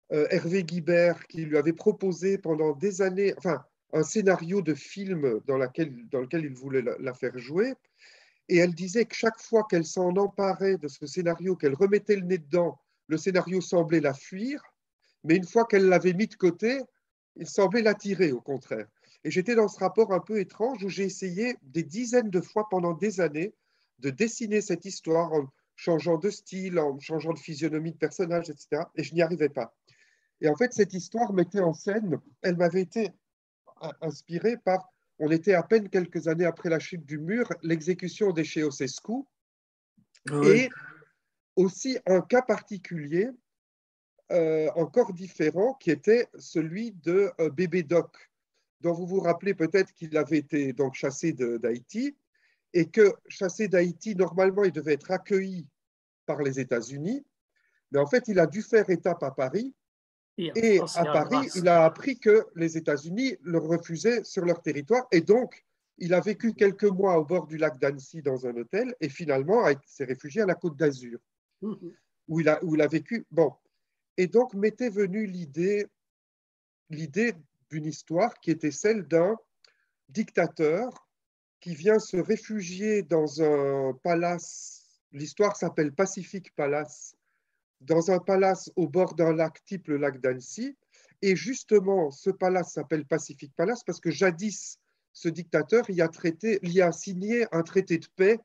Hervé Guibert, qui lui avait proposé pendant des années, enfin, un scénario de film dans lequel il voulait la faire jouer. Et elle disait que chaque fois qu'elle s'en emparait de ce scénario, qu'elle remettait le nez dedans, le scénario semblait la fuir, mais une fois qu'elle l'avait mis de côté, il semblait l'attirer, au contraire. Et j'étais dans ce rapport un peu étrange où j'ai essayé des dizaines de fois pendant des années de dessiner cette histoire en changeant de style, en changeant de physionomie de personnage, etc. Et je n'y arrivais pas. Et en fait, cette histoire mettait en scène, elle m'avait été inspirée par, on était à peine quelques années après la chute du mur, l'exécution des Ceausescu. Et aussi un cas particulier, encore différent, qui était celui de Bébé Doc, dont vous vous rappelez peut-être qu'il avait été donc chassé d'Haïti, et que chassé d'Haïti, normalement, il devait être accueilli par les États-Unis, mais en fait, il a dû faire étape à Paris, et à Paris, il a appris que les États-Unis le refusaient sur leur territoire, et donc, il a vécu quelques mois au bord du lac d'Annecy dans un hôtel, et finalement, s'est réfugié à la Côte d'Azur, où il a vécu. Bon. Et donc, m'était venue l'idée d'une histoire qui était celle d'un dictateur qui vient se réfugier dans un palace, l'histoire s'appelle Pacific Palace, dans un palace au bord d'un lac type le lac d'Annecy. Et justement, ce palace s'appelle Pacific Palace parce que jadis, ce dictateur y a signé un traité de paix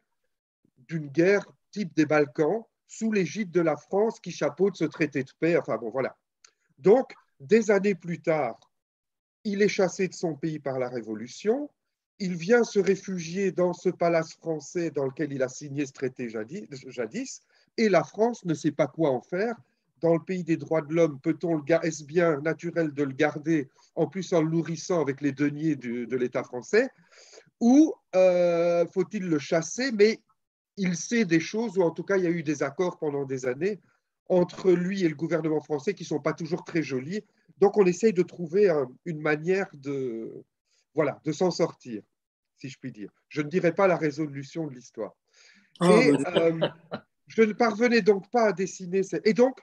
d'une guerre type des Balkans sous l'égide de la France qui chapeaute ce traité de paix. Enfin bon, voilà. Donc, des années plus tard, il est chassé de son pays par la Révolution. Il vient se réfugier dans ce palace français dans lequel il a signé ce traité jadis, et la France ne sait pas quoi en faire. Dans le pays des droits de l'homme, est-ce bien naturel de le garder, en plus en le nourrissant avec les deniers de l'État français, ou faut-il le chasser? Mais il sait des choses, ou en tout cas, il y a eu des accords pendant des années entre lui et le gouvernement français qui ne sont pas toujours très jolis. Donc, on essaye de trouver une manière voilà, de s'en sortir, si je puis dire. Je ne dirais pas la résolution de l'histoire. Et je ne parvenais donc pas à dessiner. Et donc,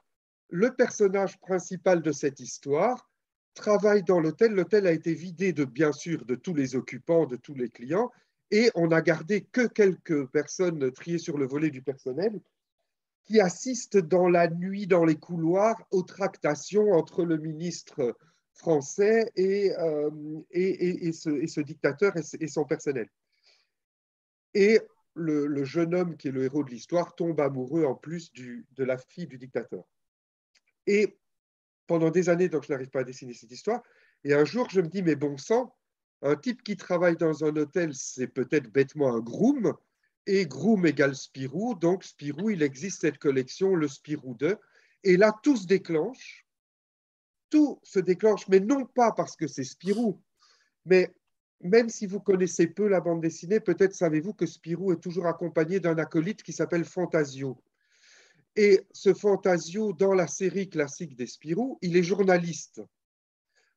le personnage principal de cette histoire travaille dans l'hôtel. L'hôtel a été vidé, bien sûr, de tous les occupants, de tous les clients, et on n'a gardé que quelques personnes triées sur le volet du personnel qui assistent dans la nuit, dans les couloirs, aux tractations entre le ministre français et ce dictateur et son personnel. Et le jeune homme qui est le héros de l'histoire tombe amoureux en plus de la fille du dictateur. Et pendant des années, donc je n'arrive pas à dessiner cette histoire, et un jour je me dis, mais bon sang, un type qui travaille dans un hôtel, c'est peut-être bêtement un groom, et groom égale Spirou, donc Spirou, il existe cette collection, le Spirou 2, et là tout se déclenche, mais non pas parce que c'est Spirou, mais même si vous connaissez peu la bande dessinée, peut-être savez-vous que Spirou est toujours accompagné d'un acolyte qui s'appelle Fantasio. Et ce Fantasio, dans la série classique des Spirou, il est journaliste.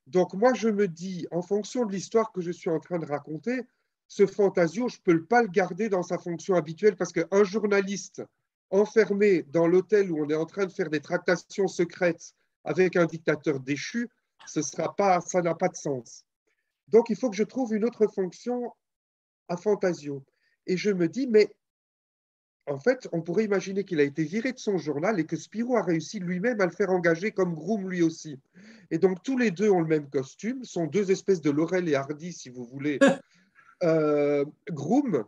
Donc moi, je me dis, en fonction de l'histoire que je suis en train de raconter, ce Fantasio, je ne peux pas le garder dans sa fonction habituelle parce qu'un journaliste enfermé dans l'hôtel où on est en train de faire des tractations secrètes avec un dictateur déchu, ça n'a pas de sens. Donc, il faut que je trouve une autre fonction à Fantasio. Et je me dis, mais en fait, on pourrait imaginer qu'il a été viré de son journal et que Spirou a réussi lui-même à le faire engager comme groom lui aussi. Et donc, tous les deux ont le même costume, sont deux espèces de Laurel et Hardy, si vous voulez, groom,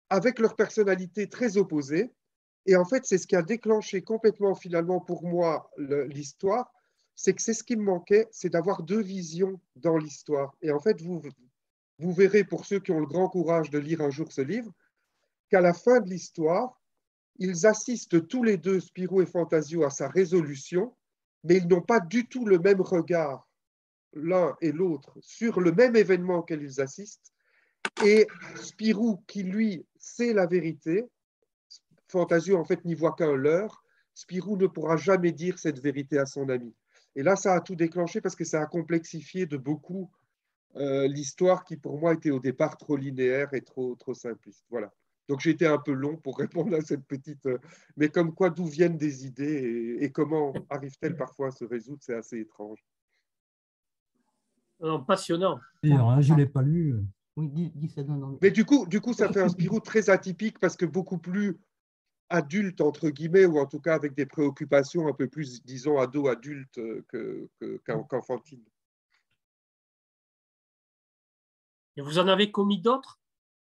avec leurs personnalités très opposées. Et en fait, c'est ce qui a déclenché complètement, finalement, pour moi, l'histoire, c'est que c'est ce qui me manquait, c'est d'avoir deux visions dans l'histoire. Et en fait, vous verrez, pour ceux qui ont le grand courage de lire un jour ce livre, qu'à la fin de l'histoire, ils assistent tous les deux, Spirou et Fantasio, à sa résolution, mais ils n'ont pas du tout le même regard, l'un et l'autre, sur le même événement auquel ils assistent. Et Spirou, qui lui sait la vérité, Fantasio en fait n'y voit qu'un leurre, Spirou ne pourra jamais dire cette vérité à son ami. Et là, ça a tout déclenché parce que ça a complexifié de beaucoup l'histoire qui, pour moi, était au départ trop linéaire et trop simpliste. Voilà. Donc, j'ai été un peu long pour répondre à cette petite... mais comme quoi, d'où viennent des idées et comment arrivent-elles parfois à se résoudre, c'est assez étrange. Passionnant. Je ne l'ai pas lu. Oui, dis ça, non. Mais du coup, ça fait un Spirou très atypique parce que beaucoup plus adulte, entre guillemets, ou en tout cas avec des préoccupations un peu plus, disons, ado-adulte qu'enfantine. Et vous en avez commis d'autres,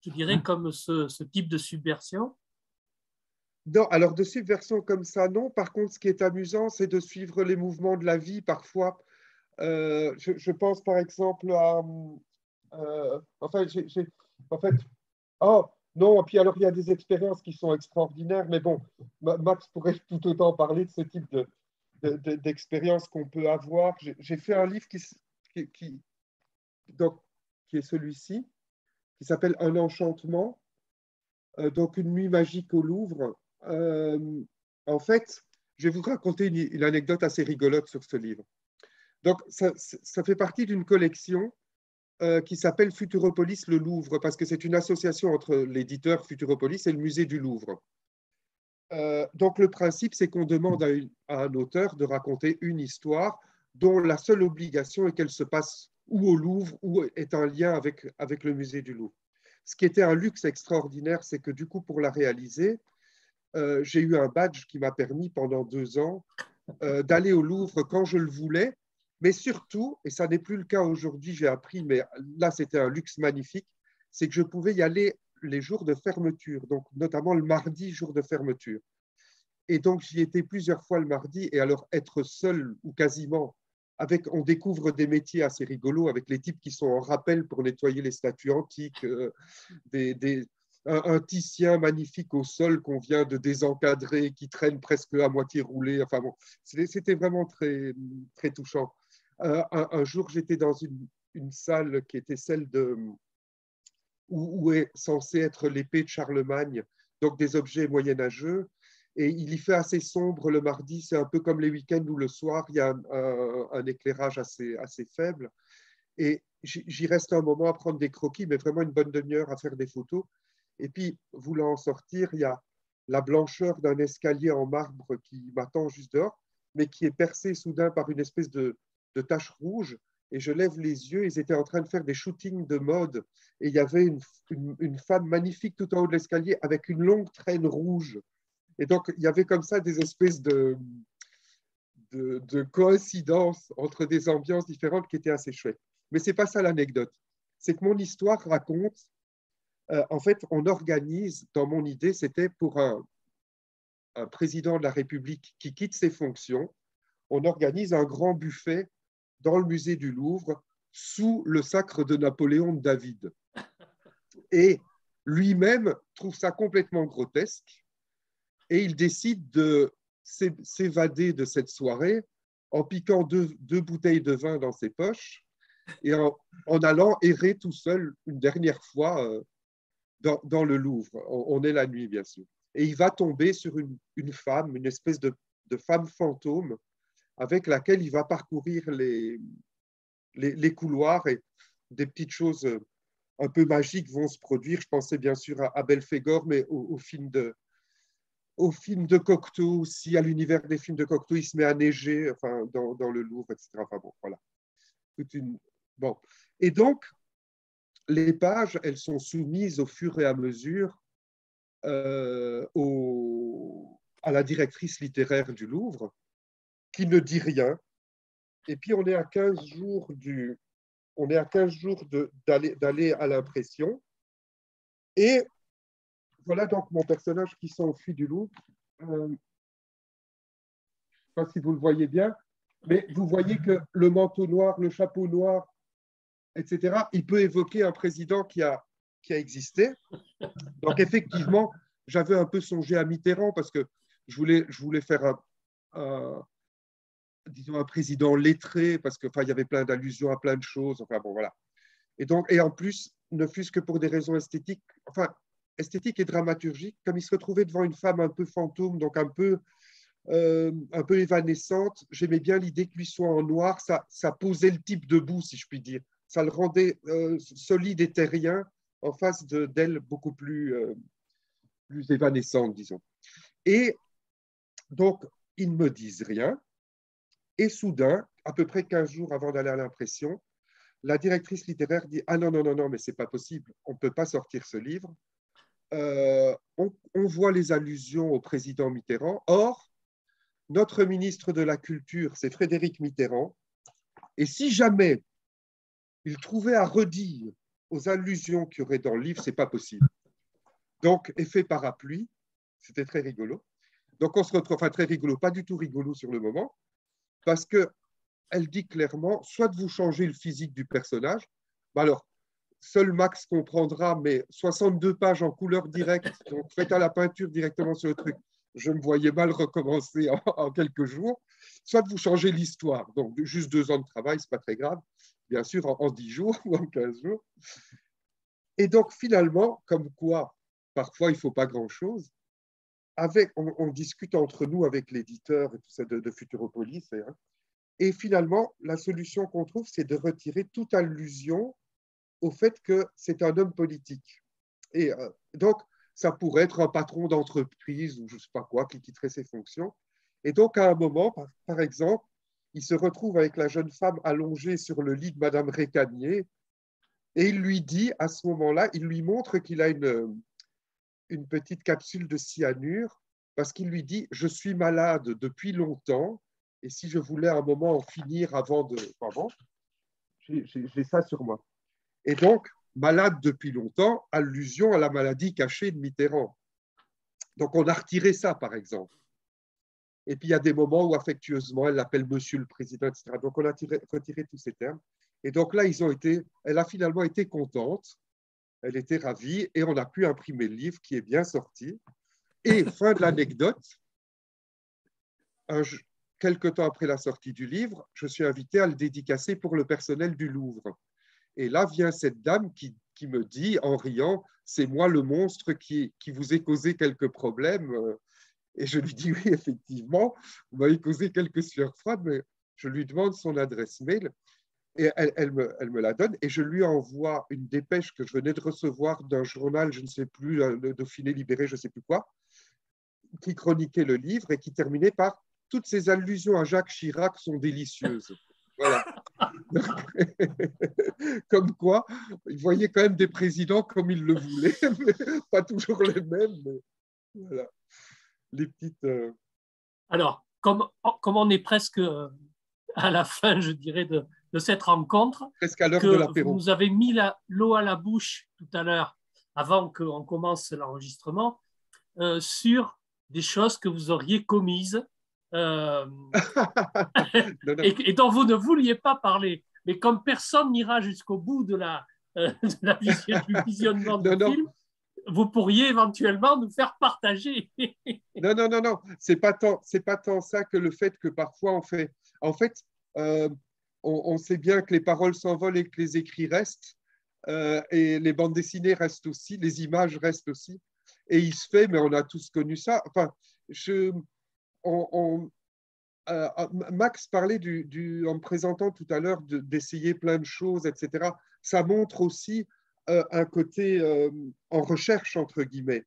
je dirais, comme ce type de subversion? Non, alors de subversion comme ça, non. Par contre, ce qui est amusant, c'est de suivre les mouvements de la vie parfois. Je pense par exemple à... Non, et puis alors, il y a des expériences qui sont extraordinaires, mais bon, Max pourrait tout autant parler de ce type d'expérience qu'on peut avoir. J'ai fait un livre donc, qui est celui-ci, qui s'appelle Un enchantement, donc une nuit magique au Louvre. En fait, je vais vous raconter une anecdote assez rigolote sur ce livre. Donc, ça fait partie d'une collection qui s'appelle Futuropolis le Louvre, parce que c'est une association entre l'éditeur Futuropolis et le musée du Louvre. Donc, le principe, c'est qu'on demande à un auteur de raconter une histoire dont la seule obligation est qu'elle se passe ou au Louvre ou est un lien avec le musée du Louvre. Ce qui était un luxe extraordinaire, c'est que du coup, pour la réaliser, j'ai eu un badge qui m'a permis pendant 2 ans d'aller au Louvre quand je le voulais, mais surtout, et ça n'est plus le cas aujourd'hui, j'ai appris, mais là c'était un luxe magnifique, c'est que je pouvais y aller les jours de fermeture, donc notamment le mardi, jour de fermeture. Et donc j'y étais plusieurs fois le mardi, et alors être seul ou quasiment, on découvre des métiers assez rigolos avec les types qui sont en rappel pour nettoyer les statues antiques, un Titien magnifique au sol qu'on vient de désencadrer, qui traîne presque à moitié roulé. Enfin bon, c'était vraiment très, très touchant. Un jour, j'étais dans une salle qui était celle où est censée être l'épée de Charlemagne, donc des objets moyenâgeux. Et il y fait assez sombre le mardi, c'est un peu comme les week-ends où le soir, il y a un éclairage assez faible. Et j'y reste un moment à prendre des croquis, mais vraiment une bonne demi-heure à faire des photos. Et puis, voulant en sortir, il y a la blancheur d'un escalier en marbre qui m'attend juste dehors, mais qui est percé soudain par une espèce de tache rouge. Et je lève les yeux, ils étaient en train de faire des shootings de mode. Et il y avait une femme magnifique tout en haut de l'escalier avec une longue traîne rouge. Et donc, il y avait comme ça des espèces de coïncidences entre des ambiances différentes qui étaient assez chouettes. Mais ce n'est pas ça l'anecdote. C'est que mon histoire raconte, en fait, on organise, dans mon idée, c'était pour un président de la République qui quitte ses fonctions, on organise un grand buffet dans le musée du Louvre sous le sacre de Napoléon de David. Et lui-même trouve ça complètement grotesque et il décide de s'évader de cette soirée en piquant deux bouteilles de vin dans ses poches et en allant errer tout seul une dernière fois dans le Louvre. On est la nuit, bien sûr. Et il va tomber sur une femme, une espèce de femme fantôme avec laquelle il va parcourir les couloirs et des petites choses un peu magiques vont se produire. Je pensais bien sûr à Belphégor, mais au film de Cocteau aussi, à l'univers des films de Cocteau, il se met à neiger enfin, dans le Louvre, etc. Enfin bon, voilà. Bon. Et donc, les pages, elles sont soumises au fur et à mesure à la directrice littéraire du Louvre, qui ne dit rien. Et puis, on est à 15 jours d'aller à l'impression. Et voilà donc mon personnage qui s'enfuit du Louvre. Je ne sais pas si vous le voyez bien, mais vous voyez que le manteau noir, le chapeau noir, etc., il peut évoquer un président qui a existé. Donc, effectivement, j'avais un peu songé à Mitterrand parce que je voulais faire disons un président lettré parce que, enfin, il y avait plein d'allusions à plein de choses. Enfin, bon, voilà. Et en plus, ne fût-ce que pour des raisons esthétiques, enfin, esthétiques et dramaturgiques, comme il se retrouvait devant une femme un peu fantôme, donc un peu évanescente, j'aimais bien l'idée que lui soit en noir, ça posait le type debout, si je puis dire. Ça le rendait solide et terrien en face d'elle beaucoup plus évanescente, disons. Et donc, ils ne me disent rien. Et soudain, à peu près 15 jours avant d'aller à l'impression, la directrice littéraire dit « Ah non, non, non, non, mais ce n'est pas possible, on ne peut pas sortir ce livre. On voit les allusions au président Mitterrand. Or, notre ministre de la Culture, c'est Frédéric Mitterrand. Et si jamais il trouvait à redire aux allusions qu'il y aurait dans le livre, ce n'est pas possible. » Donc, effet parapluie, c'était très rigolo. Donc, on se retrouve, enfin très rigolo, pas du tout rigolo sur le moment, parce qu'elle dit clairement, soit vous changez le physique du personnage, alors, seul Max comprendra, mais 62 pages en couleur directe, donc faites à la peinture directement sur le truc. Je me voyais mal recommencer en quelques jours. Soit vous changez l'histoire, donc juste 2 ans de travail, ce n'est pas très grave, bien sûr, en 10 jours ou en 15 jours. Et donc, finalement, comme quoi, parfois, il ne faut pas grand-chose, on discute entre nous avec l'éditeur et tout ça de Futuropolis, et finalement, la solution qu'on trouve, c'est de retirer toute allusion au fait que c'est un homme politique. Et donc, ça pourrait être un patron d'entreprise ou je ne sais pas quoi qui quitterait ses fonctions. Et donc, à un moment, par exemple, il se retrouve avec la jeune femme allongée sur le lit de Madame Récamier et il lui dit, à ce moment-là, il lui montre qu'il a une petite capsule de cyanure parce qu'il lui dit « Je suis malade depuis longtemps et si je voulais à un moment en finir avant de… » Pardon, j'ai ça sur moi. Et donc, malade depuis longtemps, allusion à la maladie cachée de Mitterrand. Donc, on a retiré ça, par exemple. Et puis, il y a des moments où, affectueusement, elle l'appelle Monsieur le Président, etc. Donc, on a retiré tous ces termes. Et donc là, elle a finalement été contente, elle était ravie, et on a pu imprimer le livre qui est bien sorti. Et fin de l'anecdote, quelque temps après la sortie du livre, je suis invité à le dédicacer pour le personnel du Louvre. Et là vient cette dame qui me dit, en riant, « C'est moi le monstre qui vous ai causé quelques problèmes. » Et je lui dis, « Oui, effectivement, vous m'avez causé quelques sueurs froides, mais je lui demande son adresse mail. » Et elle me la donne et je lui envoie une dépêche que je venais de recevoir d'un journal, je ne sais plus, le Dauphiné Libéré, je ne sais plus quoi, qui chroniquait le livre et qui terminait par « Toutes ces allusions à Jacques Chirac sont délicieuses. » Voilà. Comme quoi, il voyait quand même des présidents comme il le voulait, mais pas toujours les mêmes. Mais voilà. Les petites… Alors, comme on est presque à la fin, je dirais, de cette rencontre, presque à l'heure de l'apéro. Vous nous avez mis l'eau à la bouche tout à l'heure, avant qu'on commence l'enregistrement, sur des choses que vous auriez commises et dont vous ne vouliez pas parler. Mais comme personne n'ira jusqu'au bout du visionnement du film, vous pourriez éventuellement nous faire partager. Non. C'est pas tant ça que le fait que parfois on fait… En fait, on sait bien que les paroles s'envolent et que les écrits restent, et les bandes dessinées restent aussi, les images restent aussi. Et il se fait, mais on a tous connu ça. Enfin, Max parlait en me présentant tout à l'heure d'essayer plein de choses, etc. Ça montre aussi un côté en recherche, entre guillemets.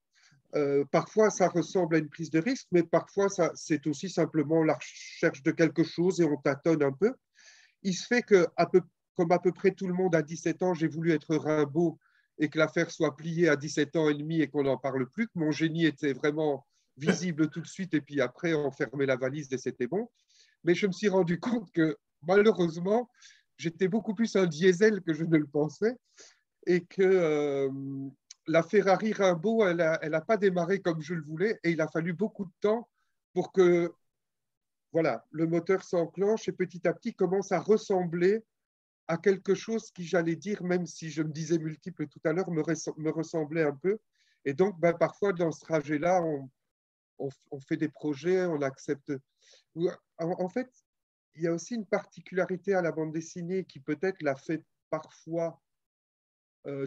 Parfois, ça ressemble à une prise de risque, mais parfois, c'est aussi simplement la recherche de quelque chose et on tâtonne un peu. Il se fait que, comme à peu près tout le monde à 17 ans, j'ai voulu être Rimbaud et que l'affaire soit pliée à 17 ans et demi et qu'on n'en parle plus, que mon génie était vraiment visible tout de suite et puis après, on fermait la valise et c'était bon. Mais je me suis rendu compte que, malheureusement, j'étais beaucoup plus un diesel que je ne le pensais et que la Ferrari Rimbaud, elle n'a pas démarré comme je le voulais et il a fallu beaucoup de temps pour que voilà, le moteur s'enclenche et petit à petit commence à ressembler à quelque chose qui, j'allais dire, même si je me disais multiple tout à l'heure, me ressemblait un peu. Et donc, parfois, dans ce trajet-là, on fait des projets, on accepte. En fait, il y a aussi une particularité à la bande dessinée qui peut-être la fait parfois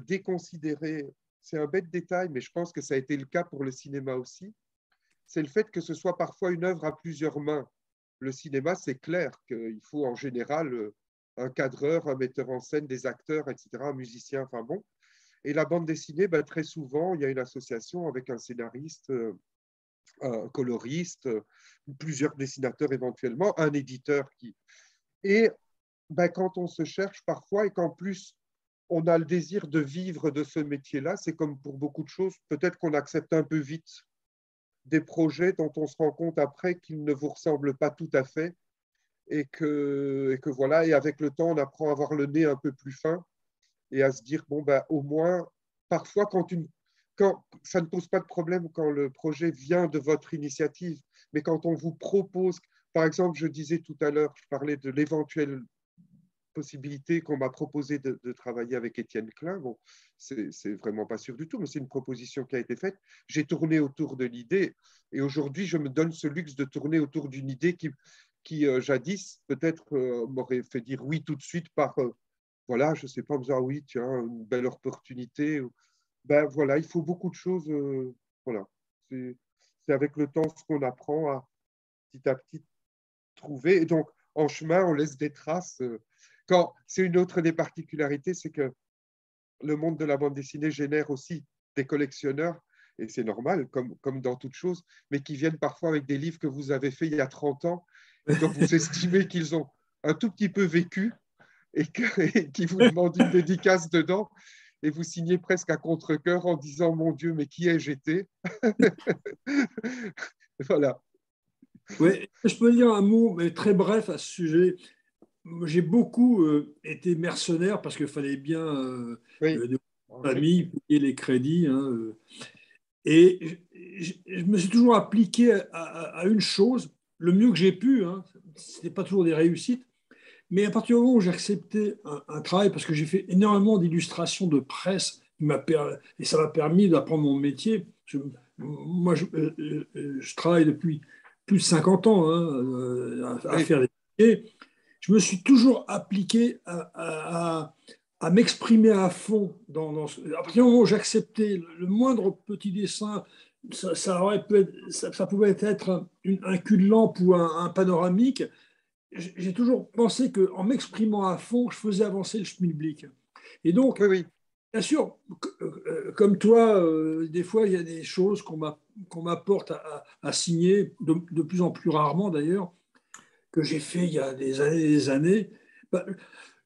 déconsidérer. C'est un bête détail, mais je pense que ça a été le cas pour le cinéma aussi. C'est le fait que ce soit parfois une œuvre à plusieurs mains. Le cinéma, c'est clair qu'il faut en général un cadreur, un metteur en scène, des acteurs, etc., un musicien, enfin bon. Et la bande dessinée, très souvent, il y a une association avec un scénariste, un coloriste, plusieurs dessinateurs éventuellement, un éditeur qui… Et quand on se cherche parfois et qu'en plus, on a le désir de vivre de ce métier-là, c'est comme pour beaucoup de choses, peut-être qu'on accepte un peu vite des projets dont on se rend compte après qu'ils ne vous ressemblent pas tout à fait et que voilà, et avec le temps, on apprend à avoir le nez un peu plus fin et à se dire, bon, au moins, parfois, quand ça ne pose pas de problème quand le projet vient de votre initiative, mais quand on vous propose, par exemple, je disais tout à l'heure, je parlais de l'éventuelle possibilité qu'on m'a proposé de travailler avec Étienne Klein. Bon, c'est vraiment pas sûr du tout, mais c'est une proposition qui a été faite. J'ai tourné autour de l'idée et aujourd'hui, je me donne ce luxe de tourner autour d'une idée qui jadis, peut-être, m'aurait fait dire oui tout de suite par, voilà, je sais pas, en me disant, ah oui, tiens, une belle opportunité. Ben voilà, il faut beaucoup de choses. Voilà, c'est avec le temps ce qu'on apprend à petit trouver. Et donc, en chemin, on laisse des traces. Quand c'est une autre des particularités, c'est que le monde de la bande dessinée génère aussi des collectionneurs, et c'est normal, comme dans toute chose, mais qui viennent parfois avec des livres que vous avez faits il y a 30 ans, et dont vous estimez qu'ils ont un tout petit peu vécu, et qui vous demandent une dédicace dedans, et vous signez presque à contre-cœur en disant « Mon Dieu, mais qui ai-je été ?» Voilà. Oui, je peux dire un mot mais très bref à ce sujet. J'ai beaucoup été mercenaire parce qu'il fallait bien Oui. de famille payer les crédits. Hein, et je me suis toujours appliqué à une chose, le mieux que j'ai pu. Hein, ce n'était pas toujours des réussites. Mais à partir du moment où j'ai accepté un travail, parce que j'ai fait énormément d'illustrations de presse, et ça m'a permis d'apprendre mon métier. Moi, je travaille depuis plus de 50 ans hein, à faire des métiers. Je me suis toujours appliqué à m'exprimer à fond. À partir du moment où j'acceptais le moindre petit dessin, ça pouvait être un cul de lampe ou un panoramique. J'ai toujours pensé qu'en m'exprimant à fond, je faisais avancer le schmilblick. Et donc, oui. Bien sûr, comme toi, des fois, il y a des choses qu'on m'apporte à signer, de plus en plus rarement d'ailleurs, que j'ai fait il y a des années et des années. Ben,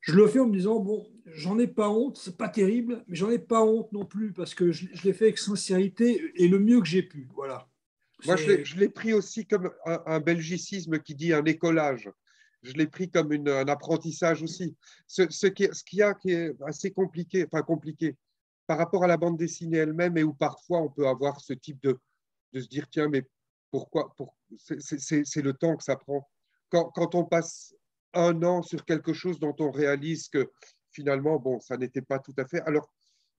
je le fais en me disant, bon, j'en ai pas honte, c'est pas terrible, mais j'en ai pas honte non plus, parce que je l'ai fait avec sincérité et le mieux que j'ai pu. Voilà. Moi, je l'ai pris aussi comme un belgicisme qui dit un écolage. Je l'ai pris comme un apprentissage aussi. Ce qu'il y a qui est assez compliqué, enfin compliqué, par rapport à la bande dessinée elle-même, et où parfois on peut avoir ce type de se dire, tiens, mais pourquoi c'est le temps que ça prend. Quand on passe un an sur quelque chose dont on réalise que finalement, bon, ça n'était pas tout à fait, alors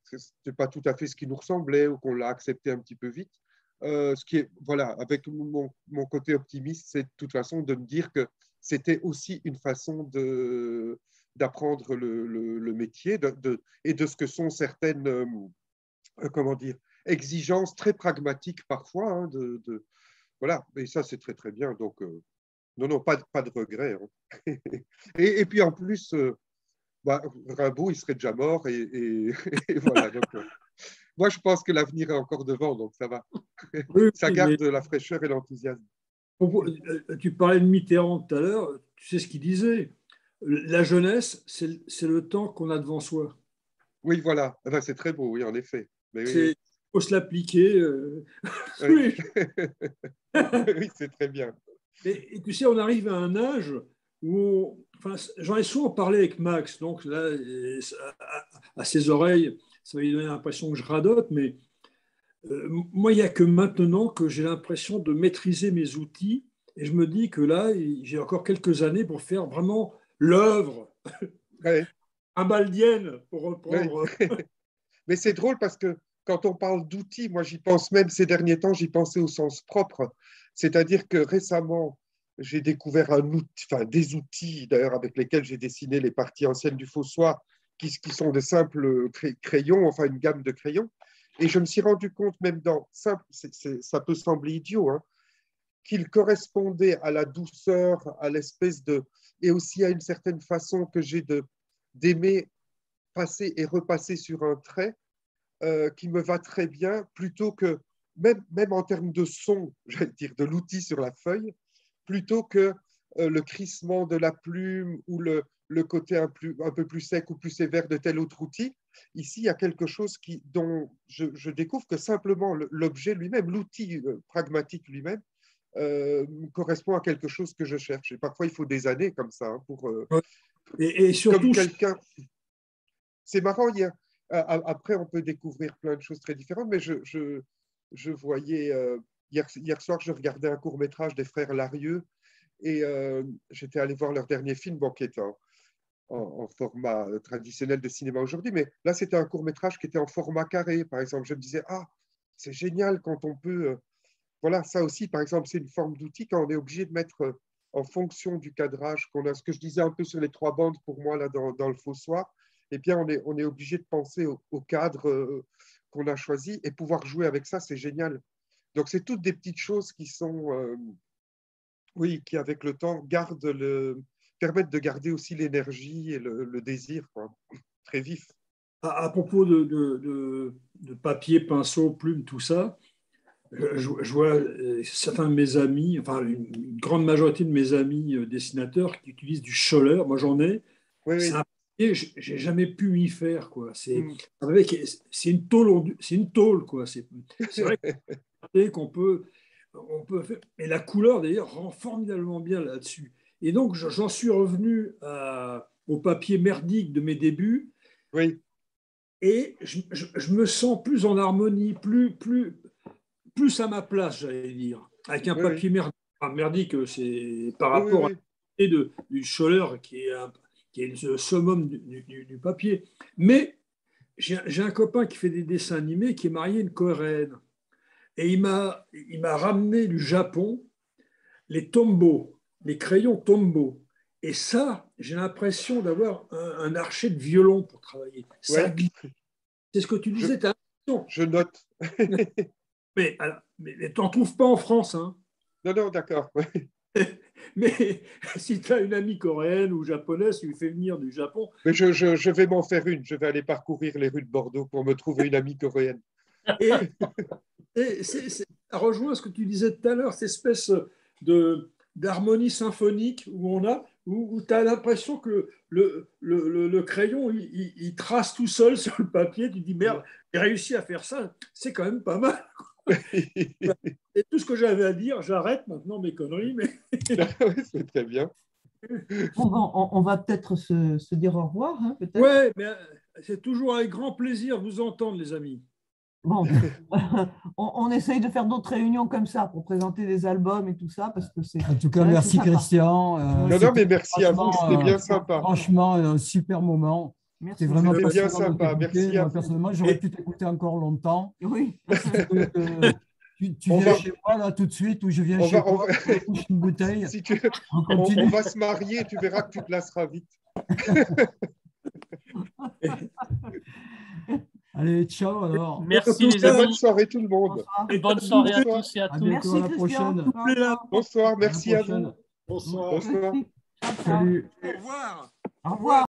ce n'était pas tout à fait ce qui nous ressemblait ou qu'on l'a accepté un petit peu vite. Ce qui est, voilà, avec mon côté optimiste, c'est de toute façon de me dire que c'était aussi une façon d'apprendre le métier et de ce que sont certaines, comment dire, exigences très pragmatiques parfois. Hein, voilà, et ça, c'est très, très bien. Donc, non, pas de regret. Hein. Et puis, en plus, Rimbaud, il serait déjà mort. Et voilà, donc... moi, je pense que l'avenir est encore devant, donc ça va. Oui, Ça garde la fraîcheur et l'enthousiasme. Tu parlais de Mitterrand tout à l'heure, tu sais ce qu'il disait. La jeunesse, c'est le temps qu'on a devant soi. Oui, voilà. Enfin, c'est très beau, oui, en effet. Mais Il faut se l'appliquer. Oui, oui c'est très bien. Et tu sais, on arrive à un âge où, enfin, j'en ai souvent parlé avec Max, donc là, à ses oreilles, ça va lui donner l'impression que je radote, mais moi, il n'y a que maintenant que j'ai l'impression de maîtriser mes outils, et je me dis que là, j'ai encore quelques années pour faire vraiment l'œuvre, Ouais. Amaldienne, pour reprendre. Ouais. Mais c'est drôle parce que quand on parle d'outils, moi j'y pense même ces derniers temps, j'y pensais au sens propre. C'est-à-dire que récemment, j'ai découvert des outils d'ailleurs avec lesquels j'ai dessiné les parties anciennes du Fossoyeur, qui sont de simples crayons, enfin une gamme de crayons. Et je me suis rendu compte, même ça peut sembler idiot, hein, qu'il correspondait à la douceur, à l'espèce et aussi à une certaine façon que j'ai d'aimer passer et repasser sur un trait qui me va très bien, plutôt que, même en termes de son, j'allais dire, de l'outil sur la feuille, plutôt que le crissement de la plume ou le côté un peu plus sec ou plus sévère de tel autre outil. Ici, il y a quelque chose dont je découvre que simplement l'objet lui-même, l'outil pragmatique lui-même, correspond à quelque chose que je cherche. Et parfois, il faut des années comme ça hein, pour... Et surtout... Comme quelqu'un... C'est marrant, après, on peut découvrir plein de choses très différentes, mais je voyais... hier soir, je regardais un court-métrage des frères Larieux et j'étais allé voir leur dernier film, bon, qui est en format traditionnel de cinéma aujourd'hui, mais là, c'était un court-métrage qui était en format carré, par exemple. Je me disais, ah, c'est génial quand on peut… voilà, ça aussi, par exemple, c'est une forme d'outil quand on est obligé de mettre en fonction du cadrage qu'on a, ce que je disais un peu sur les 3 bandes pour moi, là, dans le Fossoir, eh bien, on est obligé de penser au cadre qu'on a choisi et pouvoir jouer avec ça, c'est génial. Donc, c'est toutes des petites choses qui sont… oui, qui avec le temps permettent de garder aussi l'énergie et le désir, quoi, très vif. À propos de papier, pinceau, plume, tout ça, je vois certains de mes amis, enfin une grande majorité de mes amis dessinateurs qui utilisent du Scholler. Moi, j'en ai. Oui, C'est oui. un papier, j'ai jamais pu m'y faire, quoi. C'est une tôle, quoi. C'est vrai qu'on peut, on peut faire. Et la couleur, d'ailleurs, rend formidablement bien là-dessus. Et donc, j'en suis revenu au papier merdique de mes débuts. Oui. Et je me sens plus en harmonie, plus à ma place, j'allais dire, avec un papier merdique. Enfin, merdique, c'est par rapport à du Scholler qui est le summum du papier. Mais j'ai un copain qui fait des dessins animés qui est marié à une Coréenne. Et il m'a ramené du Japon les Tombow, les crayons Tombow. Et ça, j'ai l'impression d'avoir un archet de violon pour travailler. Ça glisse. C'est ce que tu disais, tu as l'impression. Je note. Mais tu n'en trouves pas en France. Hein. Non, d'accord. Mais si tu as une amie coréenne ou japonaise, tu lui fais venir du Japon. Mais je vais m'en faire une. Je vais aller parcourir les rues de Bordeaux pour me trouver une amie coréenne. Et ça rejoint ce que tu disais tout à l'heure, cette espèce d'harmonie symphonique où tu as l'impression que le crayon, il trace tout seul sur le papier. Tu dis, merde, j'ai réussi à faire ça, c'est quand même pas mal. C'est tout ce que j'avais à dire. J'arrête maintenant mes conneries. Mais… c'est très bien. On va peut-être se dire au revoir. Hein, ouais, mais c'est toujours avec grand plaisir de vous entendre, les amis. Bon, on essaye de faire d'autres réunions comme ça pour présenter des albums et tout ça parce que c'est. En tout cas, merci Christian. Non, mais merci à vous, c'était bien sympa. Franchement, un super moment. C'était vraiment bien sympa. Merci à vous. Personnellement, j'aurais pu t'écouter encore longtemps. Oui. Tu viens chez moi là tout de suite ou je viens chez toi, on touche une bouteille. Si on va se marier, tu verras que tu te lasseras vite. Allez, ciao alors. Merci les amis. Bonne soirée tout le monde. Et bonne soirée à tous et à toutes. Merci, à la prochaine. Bonsoir, merci à vous. Bonsoir. Bonsoir. Salut. Au revoir. Au revoir.